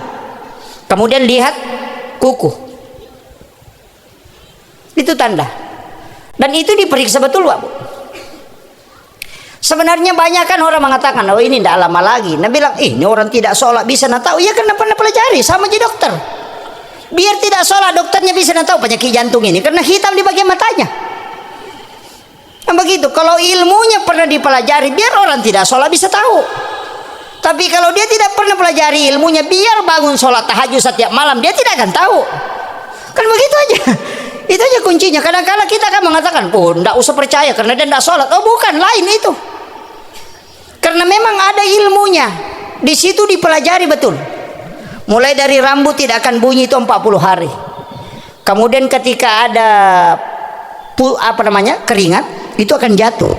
Kemudian lihat kuku. Itu tanda. Dan itu diperiksa betul, Pak, Bu. Sebenarnya banyak kan orang mengatakan, oh ini tidak lama lagi. Nah bilang, ini orang tidak sholat bisa nak tahu. Ya karena pernah pelajari, sama aja dokter. Biar tidak sholat dokternya bisa nak tahu penyakit jantung ini karena hitam di bagian matanya. Nah begitu. Kalau ilmunya pernah dipelajari, biar orang tidak sholat bisa tahu. Tapi kalau dia tidak pernah pelajari ilmunya, biar bangun sholat tahajud setiap malam, dia tidak akan tahu. Kan begitu aja. Itu aja kuncinya. Kadang-kadang kita akan mengatakan, oh tidak usah percaya karena dia tidak sholat. Oh bukan, lain itu. Karena memang ada ilmunya. Di situ dipelajari betul. Mulai dari rambut tidak akan bunyi itu 40 hari. Kemudian ketika ada keringat, itu akan jatuh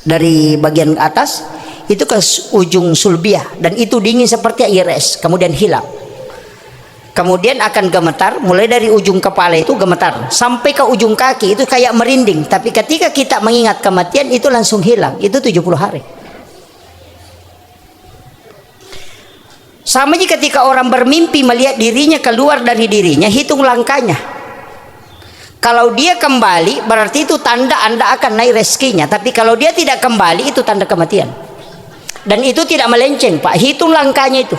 dari bagian atas itu ke ujung sulbiah, dan itu dingin seperti air es, kemudian hilang. Kemudian akan gemetar, mulai dari ujung kepala itu gemetar sampai ke ujung kaki itu kayak merinding. Tapi ketika kita mengingat kematian itu langsung hilang. Itu 70 hari. Sama aja ketika orang bermimpi melihat dirinya keluar dari dirinya, hitung langkahnya. Kalau dia kembali berarti itu tanda Anda akan naik rezekinya. Tapi kalau dia tidak kembali itu tanda kematian. Dan itu tidak melenceng, Pak. Hitung langkahnya itu.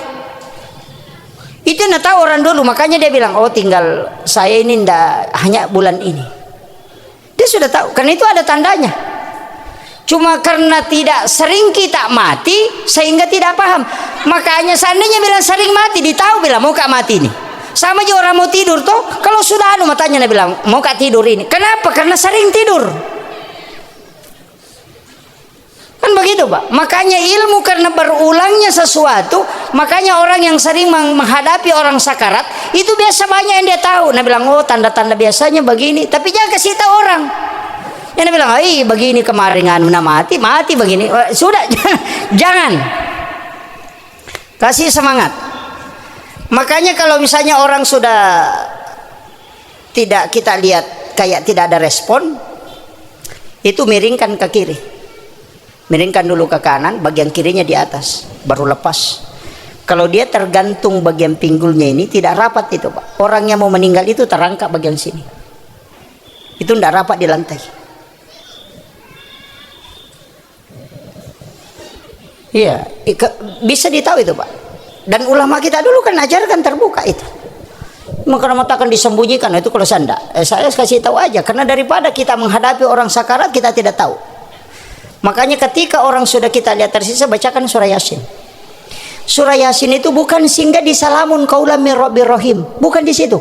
Itu yang tahu orang dulu. Makanya dia bilang, oh tinggal saya ini ndak hanya bulan ini. Dia sudah tahu. Karena itu ada tandanya. Cuma karena tidak sering kita mati sehingga tidak paham. Makanya seandainya bilang sering mati, ditahu bilang mau kak mati ini. Sama aja orang mau tidur toh, kalau sudah matanya dia bilang mau kak tidur ini. Kenapa? Karena sering tidur. Kan begitu Pak. Makanya ilmu karena berulangnya sesuatu, makanya orang yang sering menghadapi orang sakarat itu biasa banyak yang dia tahu. Nah bilang oh tanda-tanda biasanya begini, tapi jangan kasih tahu orang. Yang bilang, begini kemarin mati begini. Sudah, jangan. Kasih semangat. Makanya kalau misalnya orang sudah tidak kita lihat kayak tidak ada respon, itu miringkan ke kiri. Miringkan dulu ke kanan, bagian kirinya di atas, baru lepas. Kalau dia tergantung bagian pinggulnya ini tidak rapat itu Pak. Orang yang mau meninggal itu terangkat bagian sini. Itu tidak rapat di lantai. Iya, bisa ditahu itu Pak. Dan ulama kita dulu kan ajarkan terbuka itu. Maka matakan disembunyikan itu kalau saya kasih tahu aja, karena daripada kita menghadapi orang sakarat kita tidak tahu. Makanya ketika orang sudah kita lihat tersisa, bacakan surah Yasin. Surah Yasin itu bukan singgah di salamun qaulam mir rabbir rahim, bukan di situ.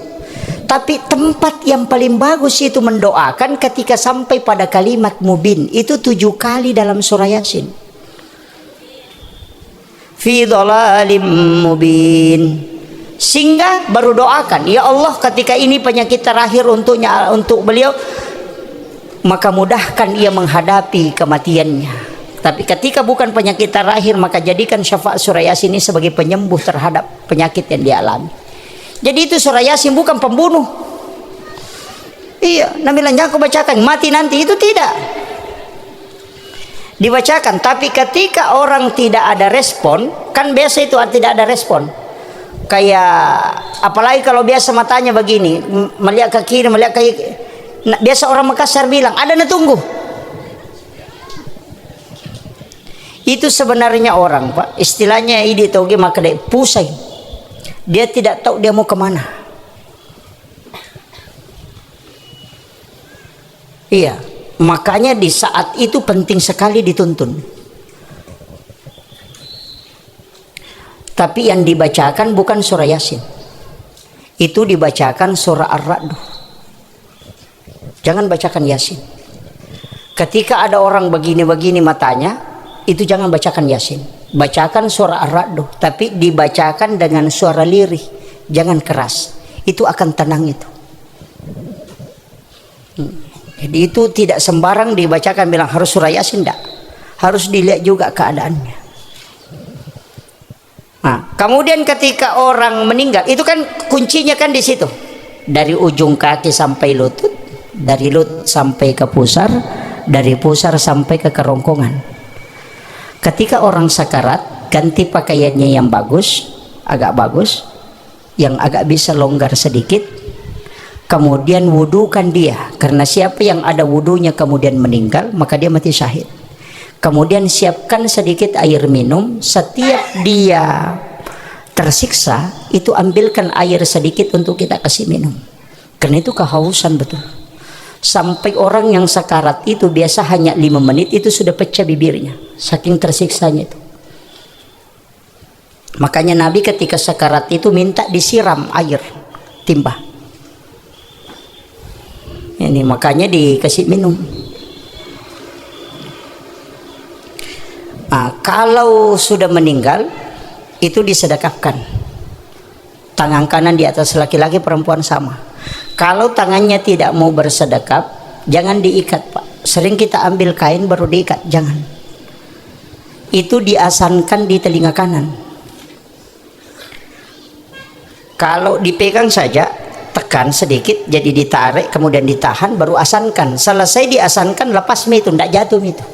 Tapi tempat yang paling bagus itu mendoakan ketika sampai pada kalimat mubin. Itu 7 kali dalam surah Yasin. Fi dhalalim mubin. Sehingga baru doakan, ya Allah ketika ini penyakit terakhir untuk beliau, maka mudahkan ia menghadapi kematiannya. Tapi ketika bukan penyakit terakhir, maka jadikan syafaat surah Yasin ini sebagai penyembuh terhadap penyakit yang dialami. Jadi itu surah Yasin bukan pembunuh. Iya, Nabi bilang jangan kau bacakan mati nanti, itu tidak. Dibacakan, tapi ketika orang tidak ada respon, kan biasa itu tidak ada respon. Kayak apalagi kalau biasa matanya begini, melihat ke kiri, melihat ke kiri. Nah, biasa orang Makassar bilang ada na tunggu. Itu sebenarnya orang Pak, istilahnya ini toge maka dia pusing. Dia tidak tahu dia mau kemana. Iya, makanya di saat itu penting sekali dituntun. Tapi yang dibacakan bukan surah Yasin. Itu dibacakan surah Ar-Ra'd. Jangan bacakan Yasin. Ketika ada orang begini-begini matanya, itu jangan bacakan Yasin. Bacakan surah Ar-Ra'd, tapi dibacakan dengan suara lirih, jangan keras. Itu akan tenang itu. Jadi itu tidak sembarang dibacakan bilang harus surah Yasin, tidak. Harus dilihat juga keadaannya. Nah, kemudian ketika orang meninggal, itu kan kuncinya kan di situ. Dari ujung kaki sampai lutut. Dari lutut sampai ke pusar, dari pusar sampai ke kerongkongan. Ketika orang sakarat, ganti pakaiannya yang bagus, agak bagus, yang agak bisa longgar sedikit. Kemudian wudukan dia, karena siapa yang ada wudunya kemudian meninggal, maka dia mati syahid. Kemudian siapkan sedikit air minum. Setiap dia tersiksa, itu ambilkan air sedikit untuk kita kasih minum. Karena itu kehausan betul. Sampai orang yang sakarat itu biasa hanya 5 menit itu sudah pecah bibirnya, saking tersiksanya itu. Makanya Nabi ketika sakarat itu minta disiram air timba. Ini makanya dikasih minum. Nah, kalau sudah meninggal itu disedekapkan. Tangan kanan di atas laki-laki, perempuan sama. Kalau tangannya tidak mau bersedekap, jangan diikat Pak. Sering kita ambil kain baru diikat, jangan. Itu diasankan di telinga kanan. Kalau dipegang saja, tekan sedikit, jadi ditarik, kemudian ditahan, baru asankan. Selesai diasankan, lepas itu, tidak jatuh itu.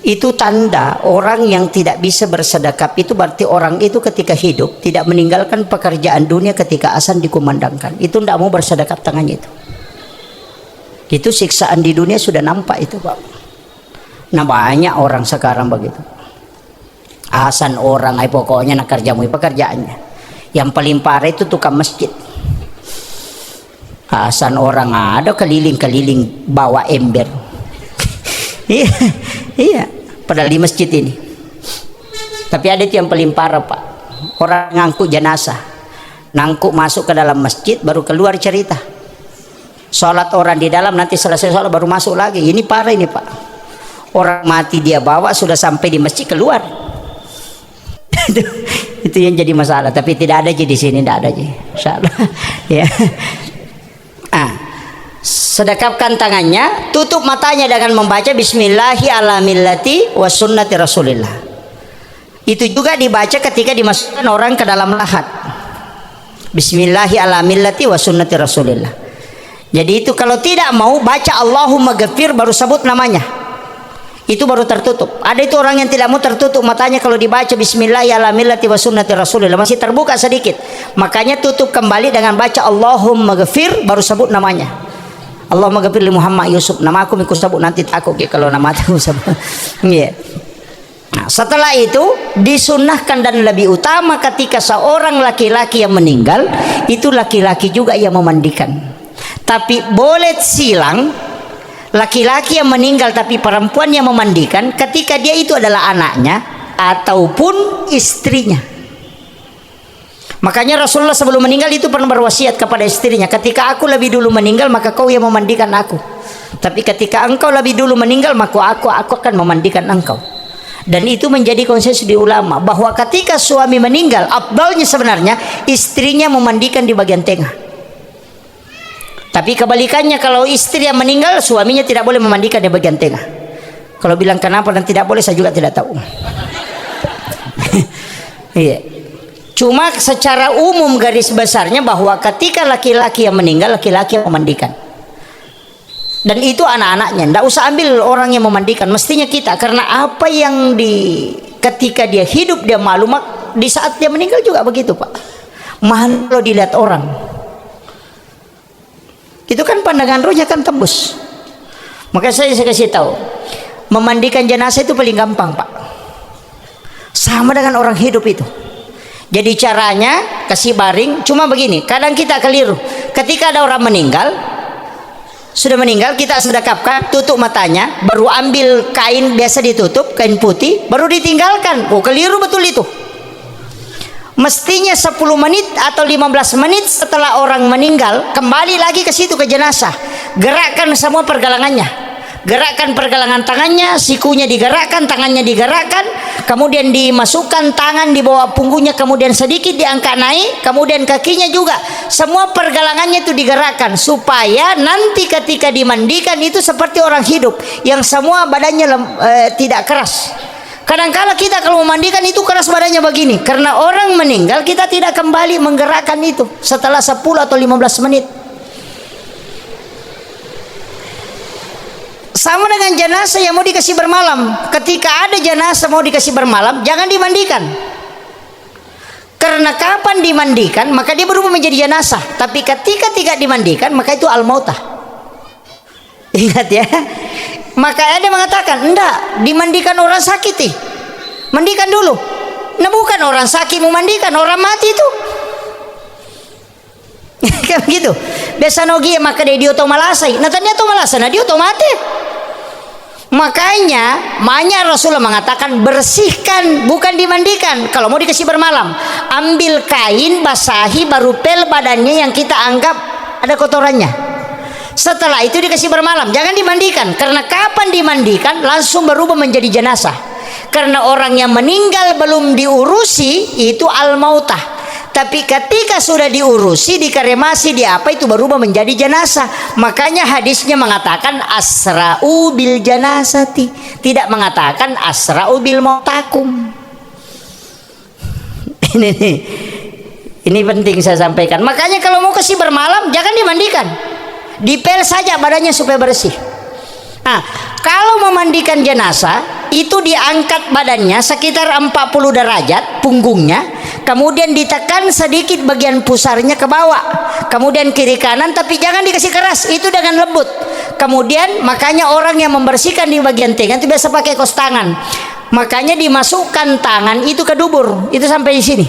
Itu tanda orang yang tidak bisa bersedekap. Itu berarti orang itu ketika hidup tidak meninggalkan pekerjaan dunia ketika azan dikumandangkan. Itu tidak mau bersedekap tangannya itu. Itu siksaan di dunia sudah nampak itu Pak. Nah banyak orang sekarang begitu. Azan orang, pokoknya nak kerjamu pekerjaannya. Yang paling parah itu tukang masjid. Azan orang ada keliling-keliling bawa ember. Iya, iya. Padahal di masjid ini. Tapi ada itu yang paling parah Pak. Orang ngangkut jenazah, nangkuk masuk ke dalam masjid, baru keluar cerita. Sholat orang di dalam, nanti selesai sholat baru masuk lagi. Ini parah ini Pak. Orang mati dia bawa, sudah sampai di masjid keluar. Itu yang jadi masalah. Tapi tidak ada di sini, tidak ada insyaallah. Ya. Sedekapkan tangannya, tutup matanya dengan membaca Bismillahi ala millati wa sunnati Rasulillah. Itu juga dibaca ketika dimasukkan orang ke dalam lahat. Bismillahi ala millati wa sunnati Rasulillah. Jadi itu kalau tidak mau baca Allahumma ghafir baru sebut namanya. Itu baru tertutup. Ada itu orang yang tidak mau tertutup matanya kalau dibaca Bismillahi ala millati wa sunnati Rasulillah, masih terbuka sedikit. Makanya tutup kembali dengan baca Allahumma ghafir baru sebut namanya. Allahumma ghafir li Muhammad Yusuf. Nama aku ikut sebut nanti takut ya kalau nama aku sebut. Yeah. Nah, setelah itu disunnahkan dan lebih utama ketika seorang laki-laki yang meninggal, itu laki-laki juga yang memandikan. Tapi boleh silang laki-laki yang meninggal tapi perempuan yang memandikan ketika dia itu adalah anaknya ataupun istrinya. Makanya Rasulullah sebelum meninggal itu pernah berwasiat kepada istrinya, ketika aku lebih dulu meninggal maka kau yang memandikan aku. Tapi ketika engkau lebih dulu meninggal maka aku akan memandikan engkau. Dan itu menjadi konsensus di ulama bahwa ketika suami meninggal, afdalnya sebenarnya istrinya memandikan di bagian tengah. Tapi kebalikannya, kalau istri yang meninggal suaminya tidak boleh memandikan di bagian tengah. Kalau bilang kenapa dan tidak boleh saya juga tidak tahu. Iya. Cuma secara umum garis besarnya bahwa ketika laki-laki yang meninggal, laki-laki yang memandikan. Dan itu anak-anaknya, tidak usah ambil orang yang memandikan, mestinya kita. Karena apa yang ketika dia hidup dia malu, di saat dia meninggal juga begitu Pak. Malu kalau dilihat orang. Itu kan pandangan rohnya kan tembus. Maka saya kasih tahu, memandikan jenazah itu paling gampang Pak. Sama dengan orang hidup itu. Jadi caranya kasih baring, cuma begini, kadang kita keliru. Ketika ada orang meninggal, sudah meninggal, kita sedekapkan, tutup matanya, baru ambil kain biasa ditutup, kain putih, baru ditinggalkan. Oh, keliru betul itu. Mestinya 10 menit atau 15 menit setelah orang meninggal, kembali lagi ke situ ke jenazah. Gerakkan semua pergelangannya. Gerakkan pergelangan tangannya, sikunya digerakkan, tangannya digerakkan, kemudian dimasukkan tangan di bawah punggungnya, kemudian sedikit diangkat naik, kemudian kakinya juga, semua pergelangannya itu digerakkan supaya nanti ketika dimandikan itu seperti orang hidup yang semua badannya tidak keras. Kadang-kala kita kalau memandikan itu keras badannya begini, karena orang meninggal kita tidak kembali menggerakkan itu setelah 10 atau 15 menit. Sama dengan jenazah yang mau dikasih bermalam. Ketika ada jenazah mau dikasih bermalam, jangan dimandikan. Karena kapan dimandikan, maka dia berubah menjadi jenazah. Tapi ketika tidak dimandikan, maka itu al-mautah. Ingat ya. Maka ada mengatakan, enggak, dimandikan orang sakit nih. Mandikan dulu. Nah, bukan orang sakit memandikan, orang mati itu. Kayak begitu. Biasa nogi maka dia to malasai. Nah, ternyata malasai, nah dia to mati. Makanya Rasulullah mengatakan bersihkan, bukan dimandikan. Kalau mau dikasih bermalam, ambil kain basahi baru pel badannya yang kita anggap ada kotorannya. Setelah itu dikasih bermalam, jangan dimandikan. Karena kapan dimandikan langsung berubah menjadi jenazah. Karena orang yang meninggal belum diurusi itu al-mautah. Tapi ketika sudah diurusi, dikremasi, di apa itu berubah menjadi jenazah. Makanya hadisnya mengatakan asra'u bil janazati, tidak mengatakan asra'u bil mautakum. Ini penting saya sampaikan. Makanya kalau mau kasih bermalam jangan dimandikan, dipel saja badannya supaya bersih. Nah, kalau memandikan jenazah itu diangkat badannya sekitar 40 derajat punggungnya, kemudian ditekan sedikit bagian pusarnya ke bawah, kemudian kiri kanan, tapi jangan dikasih keras, itu dengan lembut. Kemudian makanya orang yang membersihkan di bagian tengah itu biasa pakai kos tangan, makanya dimasukkan tangan itu ke dubur, itu sampai di sini.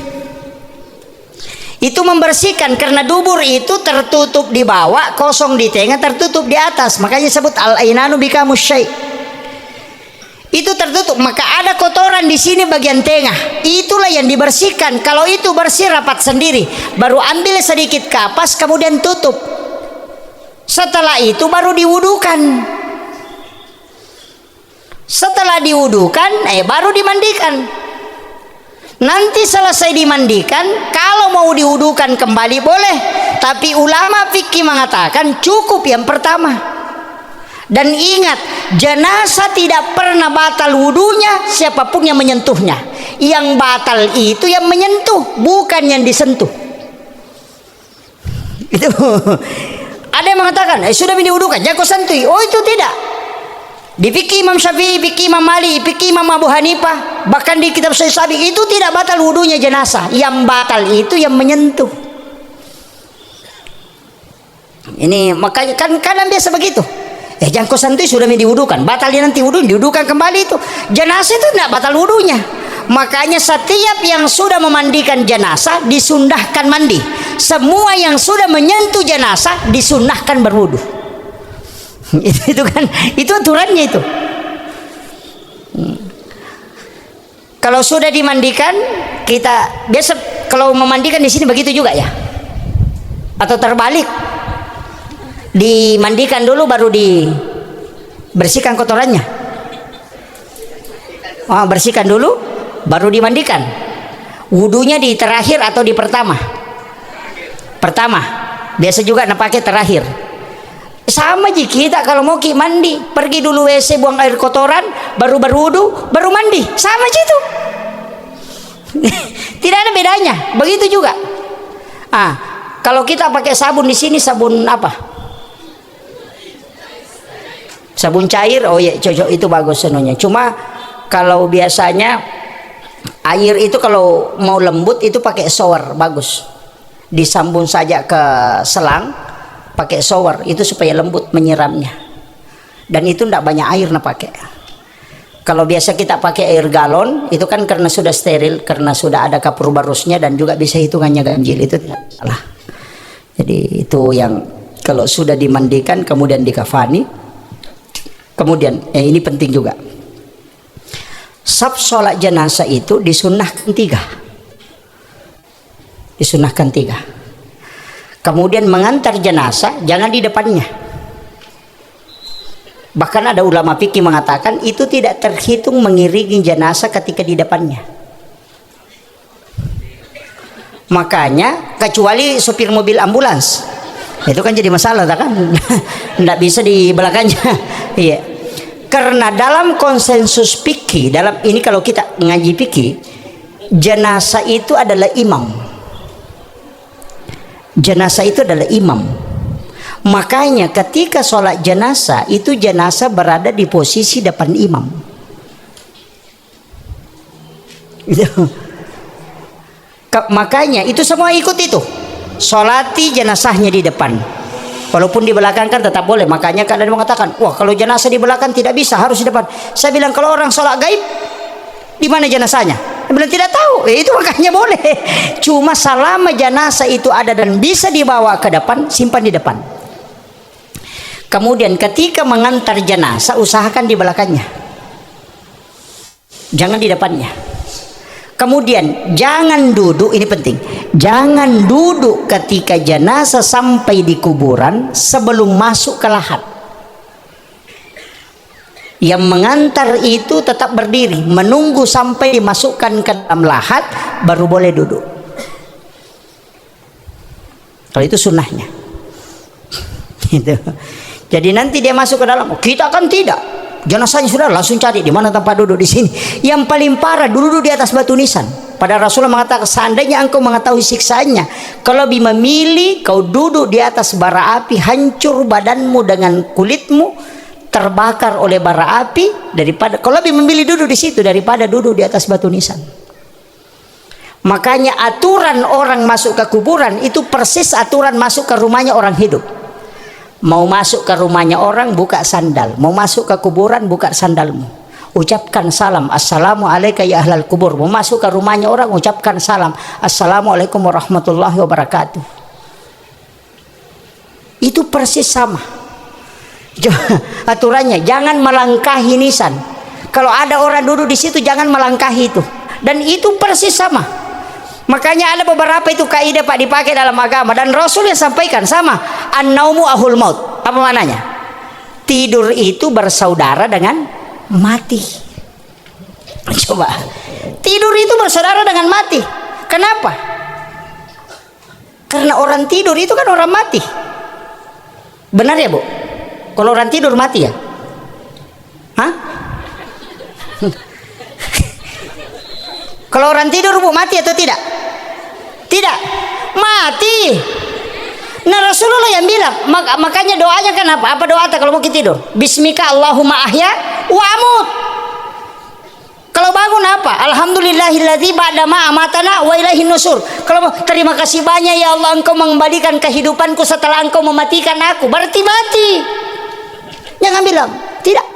Itu membersihkan karena dubur itu tertutup di bawah, kosong di tengah, tertutup di atas. Makanya disebut al-ainanu bikamus syai'. itu tertutup, maka ada kotoran di sini bagian tengah, itulah yang dibersihkan. Kalau itu bersih rapat sendiri, baru ambil sedikit kapas kemudian tutup. Setelah itu baru diwudukan. Setelah diwudukan baru dimandikan. Nanti selesai dimandikan, kalau mau diwudukan kembali boleh, tapi ulama fikih mengatakan cukup yang pertama. Dan ingat, jenazah tidak pernah batal wudunya siapapun yang menyentuhnya. Yang batal itu yang menyentuh, bukan yang disentuh. Itu ada yang mengatakan sudah diwudukan jangan kau sentuh. Oh, itu tidak. Di fikih Imam Syafi'i, fikih Imam Malik, fikih Imam Abu Hanifah, bahkan di kitab Sahih Sabi itu tidak batal wudunya jenazah. Yang batal itu yang menyentuh. Ini makanya kan kadang biasa begitu. Jangan kau sentuh, sudah diwudukan, batal nanti wudu, diwudukan kembali itu. Jenazah itu tidak batal wudunya. Makanya setiap yang sudah memandikan jenazah disunnahkan mandi. Semua yang sudah menyentuh jenazah disunnahkan berwudu. Itu kan, itu aturannya itu. Kalau sudah dimandikan, kita biasa kalau memandikan di sini begitu juga ya, atau terbalik, dimandikan dulu baru dibersihkan kotorannya. Bersihkan dulu baru dimandikan. Wudunya di terakhir atau di pertama? Pertama. Biasa juga pakai terakhir. Sama aja kita kalau mau mandi, pergi dulu WC buang air kotoran, baru berwudu, baru mandi. Sama aja itu. Tidak ada bedanya. Begitu juga. Kalau kita pakai sabun di sini, sabun apa? Sabun cair. Oh ya, cocok, itu bagus senunya. Cuma kalau biasanya air itu kalau mau lembut itu pakai shower, bagus. Disambung saja ke selang, pakai shower itu supaya lembut menyiramnya. Dan itu tidak banyak air pakai. Kalau biasa kita pakai air galon itu kan karena sudah steril, karena sudah ada kapur barusnya dan juga bisa hitungannya ganjil, itu tidak salah. Jadi itu yang kalau sudah dimandikan kemudian dikafani. Kemudian ini penting juga. Saf sholat jenazah itu disunnahkan 3. Disunnahkan 3. Kemudian mengantar jenazah jangan di depannya. Bahkan ada ulama fikih mengatakan itu tidak terhitung mengiringi jenazah ketika di depannya. Makanya kecuali sopir mobil ambulans, itu kan jadi masalah kan, tidak bisa di belakangnya. Iya. Karena dalam konsensus fikih, dalam ini kalau kita ngaji fikih, jenazah itu adalah imam. Jenazah itu adalah imam. Makanya ketika sholat jenazah itu jenazah berada di posisi depan imam. Makanya itu semua ikut itu. Sholati jenazahnya di depan. Walaupun di belakang kan tetap boleh. Makanya kadang mengatakan, wah kalau jenazah di belakang tidak bisa, harus di depan. Saya bilang kalau orang sholat gaib, di mana jenazahnya? Dia bilang tidak tahu. Itu makanya boleh. Cuma selama jenazah itu ada dan bisa dibawa ke depan, simpan di depan. Kemudian ketika mengantar jenazah, usahakan di belakangnya, jangan di depannya. Kemudian jangan duduk, ini penting, jangan duduk ketika jenazah sampai di kuburan sebelum masuk ke lahat. Yang mengantar itu tetap berdiri menunggu sampai dimasukkan ke dalam lahat, baru boleh duduk. Kalau itu sunnahnya. Gitu. Jadi nanti dia masuk ke dalam, kita kan tidak. Jenazahnya sudah langsung cari di mana tempat duduk di sini. Yang paling parah duduk di atas batu nisan. Padahal Rasulullah mengatakan seandainya engkau mengetahui siksanya, kalau lebih memilih kau duduk di atas bara api, hancur badanmu dengan kulitmu terbakar oleh bara api, daripada kau lebih memilih duduk di situ daripada duduk di atas batu nisan. Makanya aturan orang masuk ke kuburan itu persis aturan masuk ke rumahnya orang hidup. Mau masuk ke rumahnya orang, buka sandal. Mau masuk ke kuburan, buka sandalmu. Ucapkan salam, assalamualaikum ya ahlal kubur. Mau masuk ke rumahnya orang, ucapkan salam, assalamualaikum warahmatullahi wabarakatuh. Itu persis sama aturannya. Jangan melangkahi nisan. Kalau ada orang duduk di situ jangan melangkahi itu. Dan itu persis sama. Makanya ada beberapa itu kaidah Pak dipakai dalam agama dan Rasul yang sampaikan sama. An-naumu ahul maut. Apa maknanya? Tidur itu bersaudara dengan mati. Coba. Tidur itu bersaudara dengan mati. Kenapa? Karena orang tidur itu kan orang mati. Benar ya, Bu? Kalau orang tidur mati ya? Hah? Kalau orang tidur, Bu, mati atau tidak? Tidak. Mati. Nah, Rasulullah yang bilang, makanya doanya kan apa? Apa doa kalau mau kita tidur? Bismika Allahumma ahya wa amut. Kalau bangun apa? Alhamdulillahilladzi ba'da ma amatana wa ilaihin nusur. Kalau terima kasih banyak ya Allah, Engkau mengembalikan kehidupanku setelah Engkau mematikan aku. Berarti mati. Jangan bilang tidak.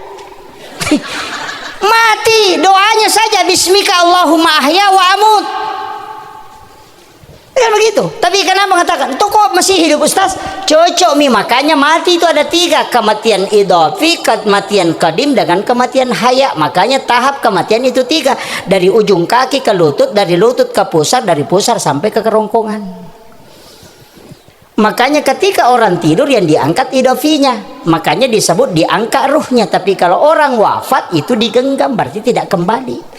Mati. Doanya saja bismika Allahumma ahya wa amut. Kan begitu. Tapi kenapa mengatakan itu kok masih hidup Ustaz? Cocok mi. Makanya mati itu ada 3, kematian idhafi, kematian qadim, dengan kematian haya. Makanya tahap kematian itu 3, dari ujung kaki ke lutut, dari lutut ke pusar, dari pusar sampai ke kerongkongan. Makanya ketika orang tidur yang diangkat idhafinya, makanya disebut diangkat ruhnya. Tapi kalau orang wafat itu digenggam, berarti tidak kembali.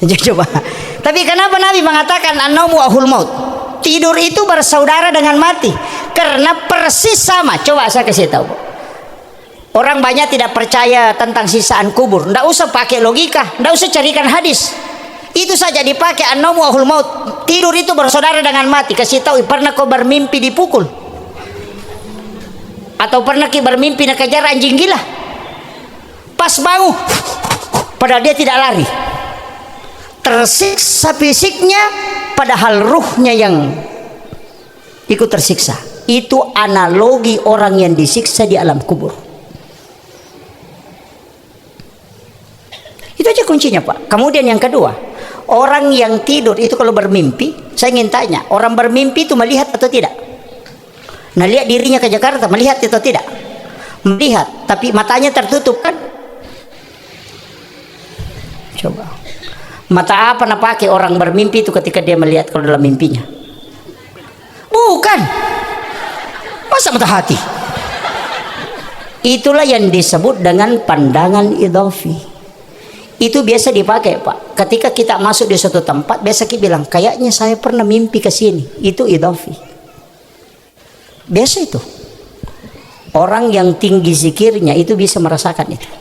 Coba. Tapi kenapa Nabi mengatakan an-naumu ahul maut? Tidur itu bersaudara dengan mati. Karena persis sama. Coba saya kasih tahu. Orang banyak tidak percaya tentang sisaan kubur. Tidak usah pakai logika, tidak usah carikan hadis. Itu saja dipakai an-naumu ahul maut. Tidur itu bersaudara dengan mati. Kasih tahu, pernah kau bermimpi dipukul? Atau pernah kau bermimpi nak kejar anjing gila? Pas bangun, padahal dia tidak lari. Tersiksa fisiknya padahal ruhnya yang ikut tersiksa. Itu analogi orang yang disiksa di alam kubur. Itu aja kuncinya, Pak. Kemudian yang kedua, orang yang tidur itu kalau bermimpi, saya ingin tanya, orang bermimpi itu melihat atau tidak? Nah, lihat dirinya ke Jakarta, melihat atau tidak? Melihat, tapi matanya tertutup kan? Coba. Mata apa nak pakai orang bermimpi itu ketika dia melihat kalau dalam mimpinya? Bukan. Masa mata hati? Itulah yang disebut dengan pandangan idhafi. Itu biasa dipakai, Pak. Ketika kita masuk di suatu tempat, biasa kita bilang, kayaknya saya pernah mimpi ke sini. Itu idhafi. Biasa itu. Orang yang tinggi zikirnya itu bisa merasakan itu.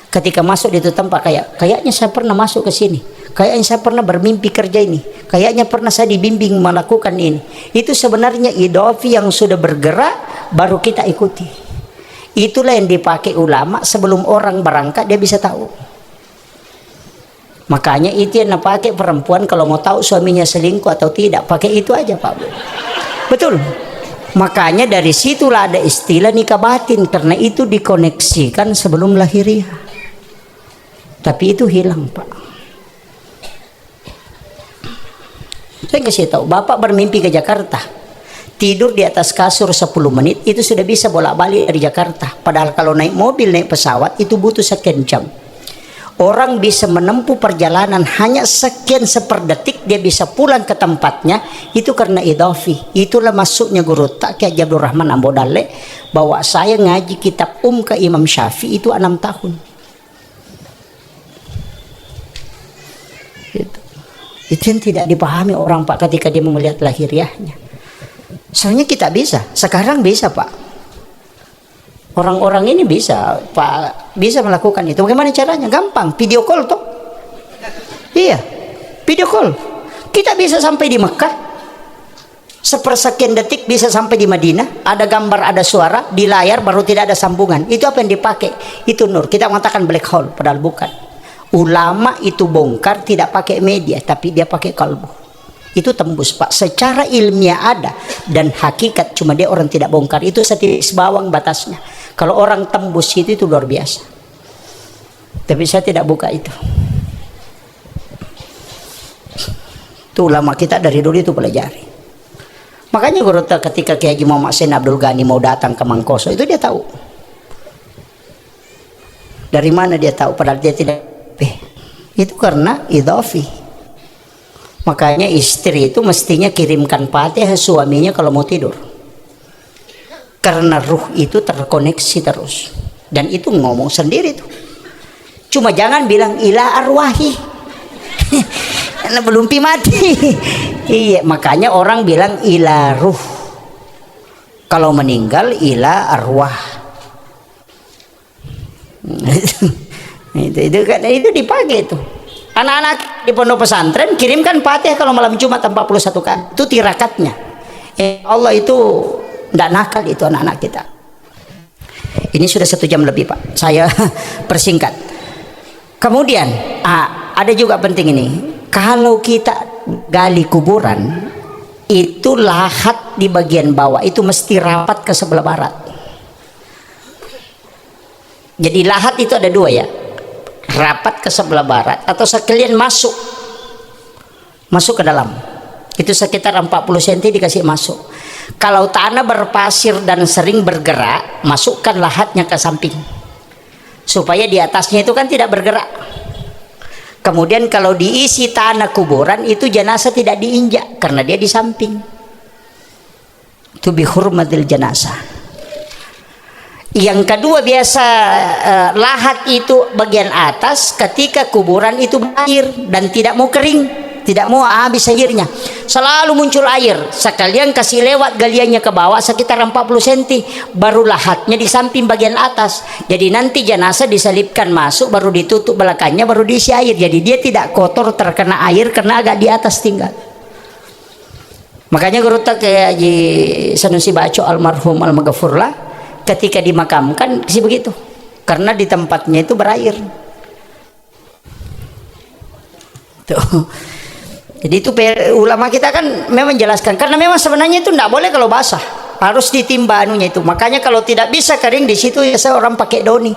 Ketika masuk di itu tempat, kayaknya saya pernah masuk ke sini. Kayaknya saya pernah bermimpi kerja ini. Kayaknya pernah saya dibimbing melakukan ini. Itu sebenarnya idhafi yang sudah bergerak, baru kita ikuti. Itulah yang dipakai ulama sebelum orang berangkat dia bisa tahu. Makanya itu yang dipakai perempuan kalau mau tahu suaminya selingkuh atau tidak, pakai itu aja, Pak Bu. Betul. Makanya dari situlah ada istilah nikah batin, karena itu dikoneksikan sebelum lahiriah. Tapi itu hilang, Pak. Saya kasih tahu, Bapak bermimpi ke Jakarta, tidur di atas kasur 10 menit itu sudah bisa bolak-balik dari Jakarta. Padahal kalau naik mobil, naik pesawat itu butuh sekian jam. Orang bisa menempuh perjalanan hanya sekian seperdetik, dia bisa pulang ke tempatnya. Itu karena idhafi. Itulah masuknya guru tak Kiai Abdul Rahman Ambodale, bahwa saya ngaji kitab ke Imam Syafi'i itu 6 tahun. Itu yang tidak dipahami orang, Pak, ketika dia melihat lahiriahnya. Soalnya kita bisa, sekarang bisa, Pak. Orang-orang ini bisa, Pak, bisa melakukan itu. Bagaimana caranya? Gampang, video call toh. Iya, video call. Kita bisa sampai di Mekah, sepersekian detik bisa sampai di Madinah. Ada gambar, ada suara di layar, baru tidak ada sambungan. Itu apa yang dipakai? Itu nur. Kita mengatakan black hole, padahal bukan. Ulama itu bongkar tidak pakai media, tapi dia pakai kalbu. Itu tembus, Pak. Secara ilmiah ada, dan hakikat cuma dia orang tidak bongkar. Itu setipis bawang batasnya. Kalau orang tembus itu luar biasa. Tapi saya tidak buka itu. Itu ulama kita dari dulu itu pelajari. Makanya guru ketika Kiai Haji Muhammad Sain Abdul Ghani mau datang ke Mangkoso itu dia tahu. Dari mana dia tahu padahal dia tidak itu karena idhafi. Makanya istri itu mestinya kirimkan Fatihah suaminya kalau mau tidur, karena ruh itu terkoneksi terus, dan itu ngomong sendiri tuh. Cuma jangan bilang ila arwahi karena belum mati. Iya, makanya orang bilang ila ruh, kalau meninggal ila arwah. itu dipakai itu. Anak-anak di pondok pesantren kirimkan Fatihah kalau malam Jumat 41 kali. Itu tirakatnya. Allah itu tidak nakal itu anak-anak kita. Ini sudah 1 jam lebih Pak, saya persingkat. Kemudian ada juga penting ini, kalau kita gali kuburan itu lahat di bagian bawah itu mesti rapat ke sebelah barat. Jadi lahat itu ada 2 ya, rapat ke sebelah barat atau sekalian masuk ke dalam, itu sekitar 40 cm dikasih masuk. Kalau tanah berpasir dan sering bergerak, masukkan lahatnya ke samping supaya di atasnya itu kan tidak bergerak. Kemudian kalau diisi tanah kuburan itu jenazah tidak diinjak karena dia di samping. Itu bihurmatil jenazah. Yang kedua biasa lahat itu bagian atas ketika kuburan itu berair dan tidak mau kering, tidak mau habis airnya, selalu muncul air, sekalian kasih lewat galiannya ke bawah sekitar 40 cm, baru lahatnya di samping bagian atas. Jadi nanti jenazah diselipkan masuk, baru ditutup belakangnya, baru diisi air. Jadi dia tidak kotor terkena air karena agak di atas tinggal. Makanya guru tak kayak Haji Sanusi Baco almarhum al-maghfurlah ketika dimakamkan sih begitu, karena di tempatnya itu berair. Tuh. Jadi itu ulama kita kan memang jelaskan, karena memang sebenarnya itu tidak boleh kalau basah, harus ditimba anunya itu. Makanya kalau tidak bisa kering di situ ya orang pakai doni.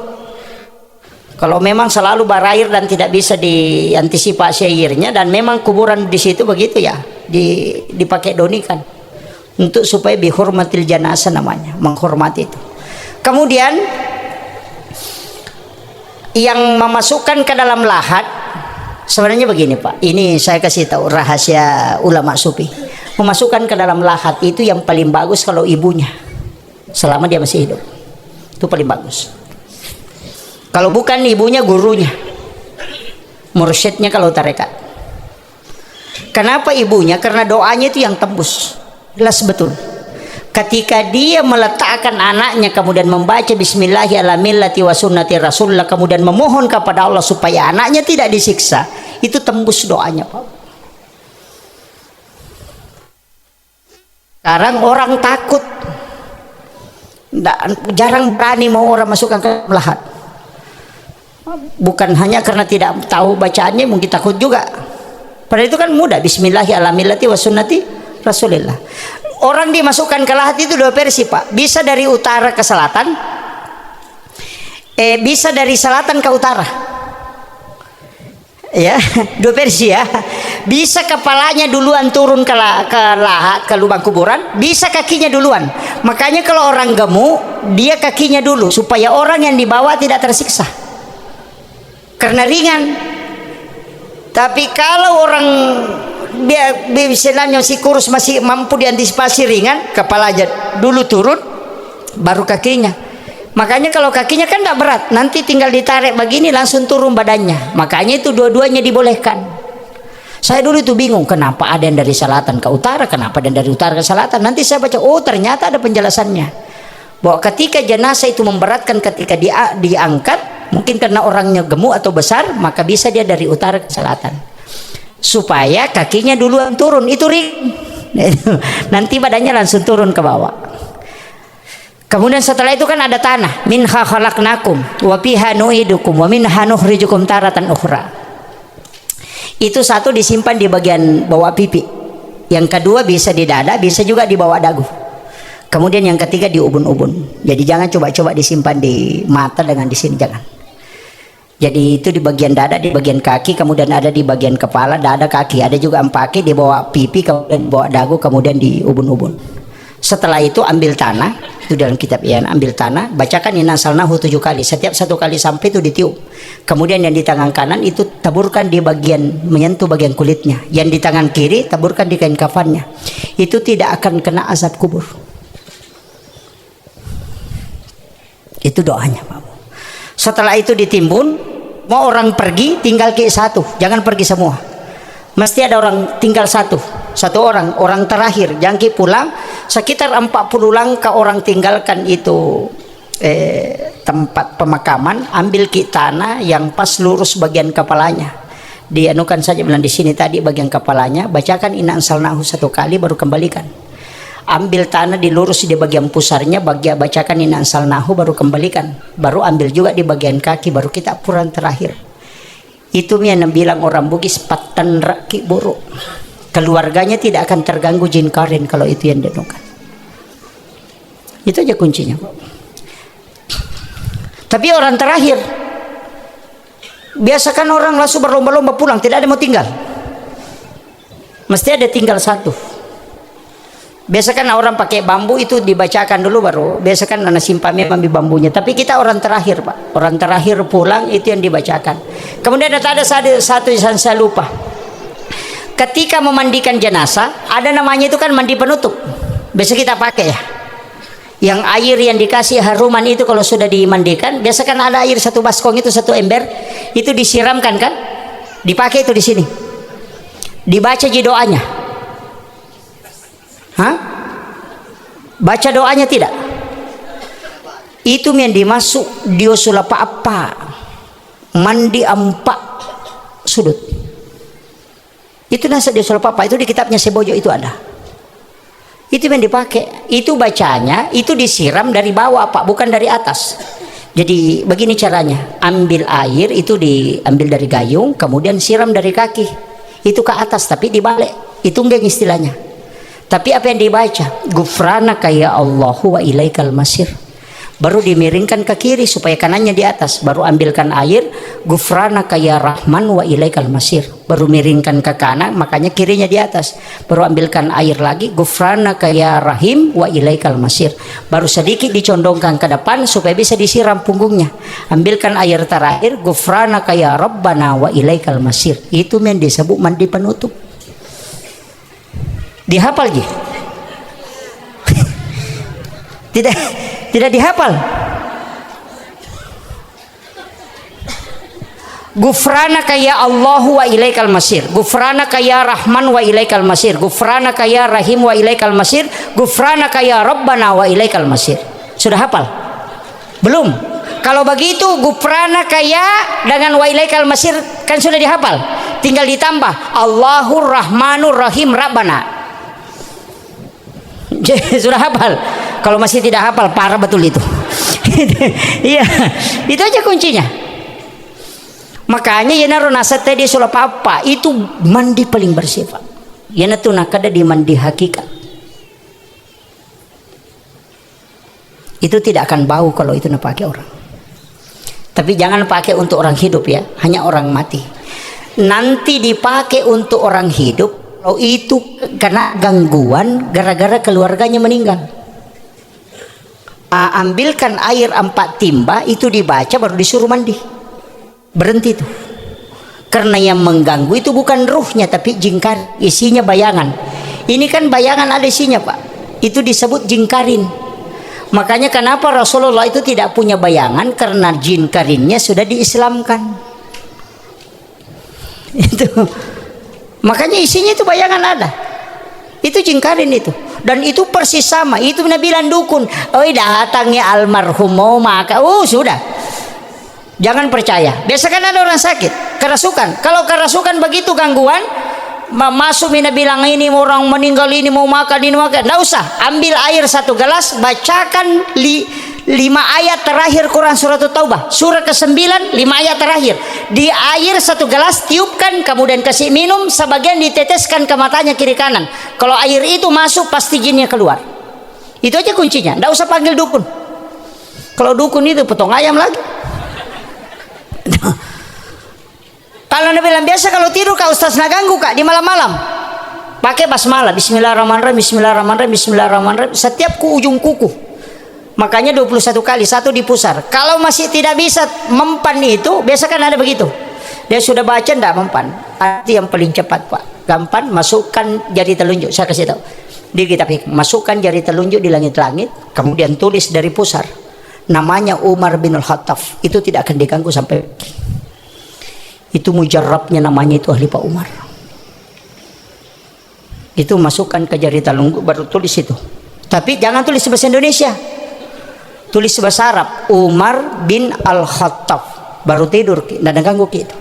Kalau memang selalu berair dan tidak bisa diantisipasi airnya, dan memang kuburan di situ begitu ya, dipakai doni kan, untuk supaya bihurmatil janazah namanya, menghormati itu. Kemudian yang memasukkan ke dalam lahat sebenarnya begini Pak, ini saya kasih tahu rahasia ulama sufi. Memasukkan ke dalam lahat itu yang paling bagus kalau ibunya, selama dia masih hidup, itu paling bagus. Kalau bukan ibunya, gurunya, mursyidnya kalau tarekat. Kenapa ibunya? Karena doanya itu yang tembus, jelas betul. Ketika dia meletakkan anaknya kemudian membaca bismillahi ala millati wa sunnati rasulullah, kemudian memohon kepada Allah supaya anaknya tidak disiksa, itu tembus doanya Pak. Sekarang orang takut, jarang berani mau orang masukkan ke lahat. Bukan hanya karena tidak tahu bacaannya, mungkin takut juga. Padahal itu kan mudah, bismillahi ala millati wa sunnati rasulillah. Orang dimasukkan ke lahat itu 2 versi Pak, bisa dari utara ke selatan, bisa dari selatan ke utara, ya 2 versi ya. Bisa kepalanya duluan turun ke lahat, ke lubang kuburan, bisa kakinya duluan. Makanya kalau orang gemuk dia kakinya dulu supaya orang yang dibawa tidak tersiksa karena ringan. Tapi kalau orang misalnya si kurus masih mampu diantisipasi ringan, kepalanya dulu turun baru kakinya. Makanya kalau kakinya kan tidak berat, nanti tinggal ditarik begini langsung turun badannya. Makanya itu dua-duanya dibolehkan. Saya dulu itu bingung kenapa ada yang dari selatan ke utara, kenapa ada yang dari utara ke selatan. Nanti saya baca, oh ternyata ada penjelasannya, bahwa ketika jenazah itu memberatkan ketika diangkat, mungkin karena orangnya gemuk atau besar, maka bisa dia dari utara ke selatan supaya kakinya duluan turun, itu ring. Nanti badannya langsung turun ke bawah. Kemudian setelah itu kan ada tanah, minha khalaqnakum wa fiha nu'idukum wa minha nukhrijukum taratan ukhra. Itu satu disimpan di bagian bawah pipi, yang kedua bisa di dada, bisa juga di bawah dagu, kemudian yang ketiga di ubun-ubun. Jadi jangan coba-coba disimpan di mata dengan di sini, jangan. Jadi itu di bagian dada, di bagian kaki, kemudian ada di bagian kepala, dada, kaki, ada juga empaki di bawah pipi, kemudian di bawah dagu, kemudian di ubun-ubun. Setelah itu ambil tanah, itu dalam kitab Ian. Ambil tanah, bacakan inna anzalnahu 7 kali. Setiap 1 kali sampai itu ditiup. Kemudian yang di tangan kanan itu taburkan di bagian, menyentuh bagian kulitnya. Yang di tangan kiri taburkan di kain kafannya. Itu tidak akan kena azab kubur. Itu doanya, Pak. Setelah itu ditimbun, mau orang pergi tinggal ke satu, jangan pergi semua. Mesti ada orang tinggal satu orang terakhir, jangan pulang. Sekitar 40 langkah orang tinggalkan itu tempat pemakaman, ambil ki tanah yang pas lurus bagian kepalanya. Dianukan saja, bilang di sini tadi bagian kepalanya, bacakan inna anzalnahu 1 kali baru kembalikan. Ambil tanah dilurus di bagian pusarnya, bacakan inna anzalnahu baru kembalikan. Baru ambil juga di bagian kaki, baru kita puran terakhir. Itu yang bilang orang Bugis patan raki buruk. Keluarganya tidak akan terganggu jin karin kalau itu yang dianukan. Itu aja kuncinya, Pak. Tapi orang terakhir, biasakan orang langsung berlomba-lomba pulang, tidak ada mau tinggal. Mesti ada tinggal satu. Biasakan orang pakai bambu itu dibacakan dulu baru. Biasakan anak simpami ambil bambunya. Tapi kita orang terakhir, Pak. Orang terakhir pulang itu yang dibacakan. Kemudian ada satu yang saya lupa. Ketika memandikan jenazah, ada namanya itu kan mandi penutup. Biasa kita pakai ya. Yang air yang dikasih haruman itu kalau sudah dimandikan, biasa kan ada air 1 baskong itu 1 ember, itu disiramkan kan? Dipakai itu di sini. Dibaca aja doanya. Hah? Baca doanya tidak? Itu yang dimasuk dia sulapa apa? Mandi 4 sudut. Itu nasa dia sulapa apa? Itu di kitabnya Sebojo itu ada. Itu yang dipakai. Itu bacanya, itu disiram dari bawah, Pak, bukan dari atas. Jadi begini caranya. Ambil air itu diambil dari gayung, kemudian siram dari kaki. Itu ke atas tapi dibalik. Itu enggak istilahnya. Tapi apa yang dibaca? Gufranaka ya Allahu wa ilaikal masir. Baru dimiringkan ke kiri supaya kanannya di atas. Baru ambilkan air. Gufranaka ya Rahman wa ilaikal masir. Baru miringkan ke kanan, makanya kirinya di atas. Baru ambilkan air lagi. Gufranaka ya Rahim wa ilaikal masir. Baru sedikit dicondongkan ke depan supaya bisa disiram punggungnya. Ambilkan air terakhir. Gufranaka ya Rabbana wa ilaikal masir. Itu yang disebut mandi penutup. Dihafal gitu? tidak dihafal. Gufranaka ya Allahu wa ilaikal masir. Gufranaka ya Rahman wa ilaikal masir. Gufranaka ya Rahim wa ilaikal masir. Gufranaka ya Rabbana wa ilaikal masir. Sudah hafal? Belum? Kalau begitu gufranaka ya dengan wa ilaikal masir kan sudah dihafal. Tinggal ditambah Allahur Rahmanur Rahim Rabbana. Sudah hafal. Kalau masih tidak hafal, parah betul itu. Iya, itu aja kuncinya. Makanya ya naruh nasihat tadi soal apa itu mandi paling bersifat. Ya natu nakada di mandi hakikat. Itu tidak akan bau kalau itu nak pakai orang. Tapi jangan pakai untuk orang hidup ya, hanya orang mati. Nanti dipakai untuk orang hidup. Kalau itu kena gangguan gara-gara keluarganya meninggal. Ambilkan air 4 timba itu dibaca baru disuruh mandi. Berhenti itu. Karena yang mengganggu itu bukan ruhnya tapi jingkar, isinya bayangan. Ini kan bayangan ada isinya, Pak. Itu disebut jingkarin. Makanya kenapa Rasulullah itu tidak punya bayangan karena jingkarinnya sudah diislamkan. Itu. Makanya isinya itu bayangan ada. Itu jingkarin itu. Dan itu persis sama. Itu Nabi bilang dukun. Oh datangnya almarhum mau maka. Sudah. Jangan percaya. Biasa kan ada orang sakit. Kerasukan. Kalau kerasukan begitu gangguan. Masuk Nabi bilang ini orang meninggal ini mau makan ini makan. Tidak usah. Ambil air 1 gelas. Bacakan 5 ayat terakhir Quran surat Taubah. Surah ke-9 5 ayat terakhir. Di air 1 gelas tiupkan, kemudian kasih minum, sebagian diteteskan ke matanya kiri kanan. Kalau air itu masuk pasti jinnya keluar. Itu aja kuncinya. Tidak usah panggil dukun. Kalau dukun itu potong ayam lagi. Kalau Nabi bilang biasa kalau tidur kak ustaz nak ganggu kak di malam-malam. Pakai basmalah. Bismillahirrahmanirrahim. Bismillahirrahmanirrahim. Bismillahirrahmanirrahim. Setiap ujung kuku. Makanya 21 kali, satu di pusar. Kalau masih tidak bisa mempan itu, biasa kan ada begitu. Dia sudah baca tidak mempan. Arti yang paling cepat Pak. Gampang, masukkan jari telunjuk. Saya kasih tahu. Di kitab hikmah, masukkan jari telunjuk di langit-langit, kemudian tulis dari pusar. Namanya Umar bin Al-Khattab. Itu tidak akan diganggu sampai. Itu mujarrabnya namanya itu ahli Pak Umar. Itu masukkan ke jari telunjuk baru tulis itu. Tapi jangan tulis bahasa Indonesia. Tulis bahasa Arab, Umar bin Al-Khattab. Baru tidur, tidak ada ganggu gitu.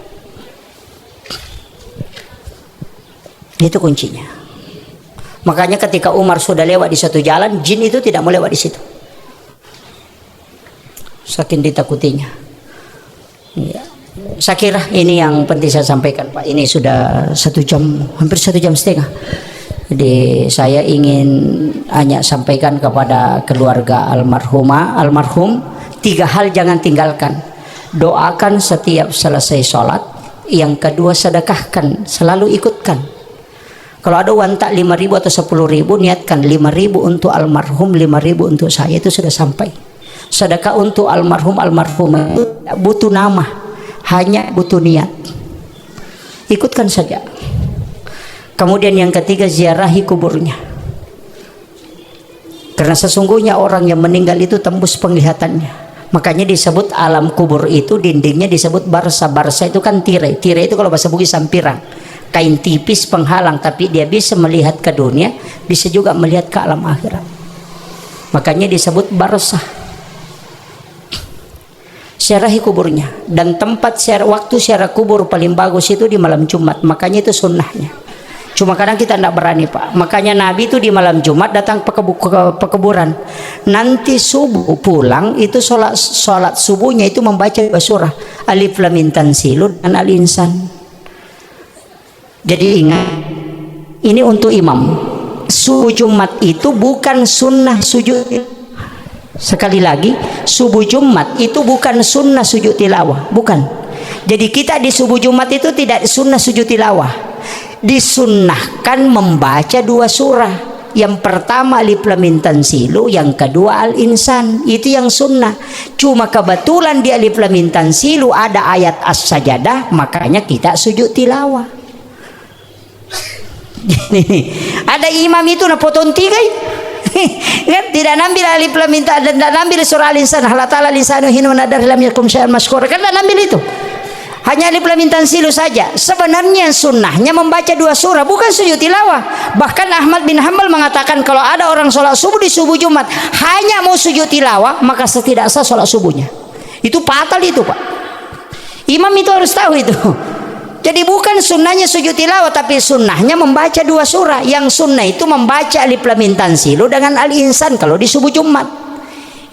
Itu kuncinya. Makanya ketika Umar sudah lewat di satu jalan, jin itu tidak mau lewat di situ. Saking ditakutinya. Ya. Saya kira ini yang penting saya sampaikan Pak. Ini sudah 1 jam, hampir 1,5 jam. Jadi saya ingin hanya sampaikan kepada keluarga almarhum 3 hal jangan tinggalkan. Doakan setiap selesai sholat. Yang kedua sedekahkan, selalu ikutkan. Kalau ada uang tak 5.000 atau 10.000, niatkan 5.000 untuk almarhum, 5.000 untuk saya, itu sudah sampai. Sedekah untuk almarhum itu tidak butuh nama, hanya butuh niat. Ikutkan saja. Kemudian yang ketiga, ziarahi kuburnya. Karena sesungguhnya orang yang meninggal itu tembus penglihatannya. Makanya disebut alam kubur itu dindingnya disebut barsa. Barsa itu kan tirai. Tirai itu kalau bahasa Bugis sampirang. Kain tipis penghalang, tapi dia bisa melihat ke dunia, bisa juga melihat ke alam akhirat. Makanya disebut barsa. Ziarahi kuburnya. Dan tempat waktu ziarah kubur paling bagus itu di malam Jumat. Makanya itu sunnahnya. Cuma kadang kita tidak berani Pak. Makanya Nabi itu di malam Jumat datang ke pekuburan. Nanti subuh pulang itu sholat subuhnya itu membaca surah Alif Lam Mim Tanzil dan Al-Insan. Jadi ingat, ini untuk imam. Subuh Jumat itu bukan sunnah sujud. Sekali lagi, subuh Jumat itu bukan sunnah sujud tilawah, bukan. Jadi kita di subuh Jumat itu tidak sunnah sujud tilawah. Disunnahkan membaca 2 surah. Yang pertama Alif Lam Mim Tanzil, yang kedua Al-Insan. Itu yang sunnah. Cuma kebetulan di Alif Lam Mim Tanzil ada ayat As-Sajadah, makanya kita sujud tilawah. Ada imam itu na potong 3 kan tidak nambil Alif Lam Mim dan tidak nambil surah Al-Insan. Allah Ta'ala lisanu hinu nadar lam yakum syai'an masykur. Kan tidak nambil itu. Hanya Alif Lam Mim Tanzil saja. Sebenarnya sunnahnya membaca 2 surah, bukan sujud tilawah. Bahkan Ahmad bin Hanbal mengatakan kalau ada orang sholat subuh di subuh Jumat hanya mau sujud tilawah, maka tidak sah sholat subuhnya. Itu fatal itu Pak. Imam itu harus tahu itu. Jadi bukan sunnahnya sujud tilawah, tapi sunnahnya membaca 2 surah. Yang sunnah itu membaca Alif Lam Mim Tanzil dengan Al-Insan kalau di subuh Jumat.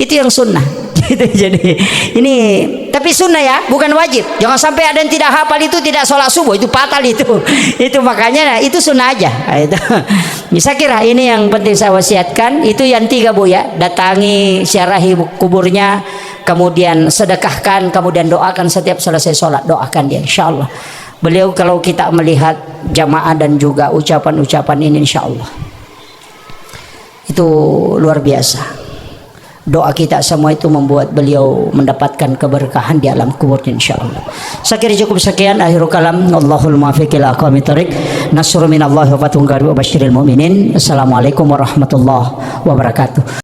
Itu yang sunnah. Jadi ini tapi sunnah ya, bukan wajib. Jangan sampai ada yang tidak hafal itu tidak sholat subuh, itu fatal itu. Itu makanya itu sunnah aja. Itu. Saya kira ini yang penting saya wasiatkan. Itu yang 3 Bu ya. Datangi, ziarahi kuburnya, kemudian sedekahkan, kemudian doakan setiap selesai sholat, doakan dia insyaallah. Beliau kalau kita melihat jamaah dan juga ucapan-ucapan ini insyaallah itu luar biasa. Doa kita semua itu membuat beliau mendapatkan keberkahan di alam kuburnya insyaallah. Saya kira cukup sekian, akhirul kalam. Allahul muwaffiq ila aqwamit thoriq. Nasrun minallahi wa fathun qarib wa basyiril mu'minin. Assalamualaikum warahmatullahi wabarakatuh.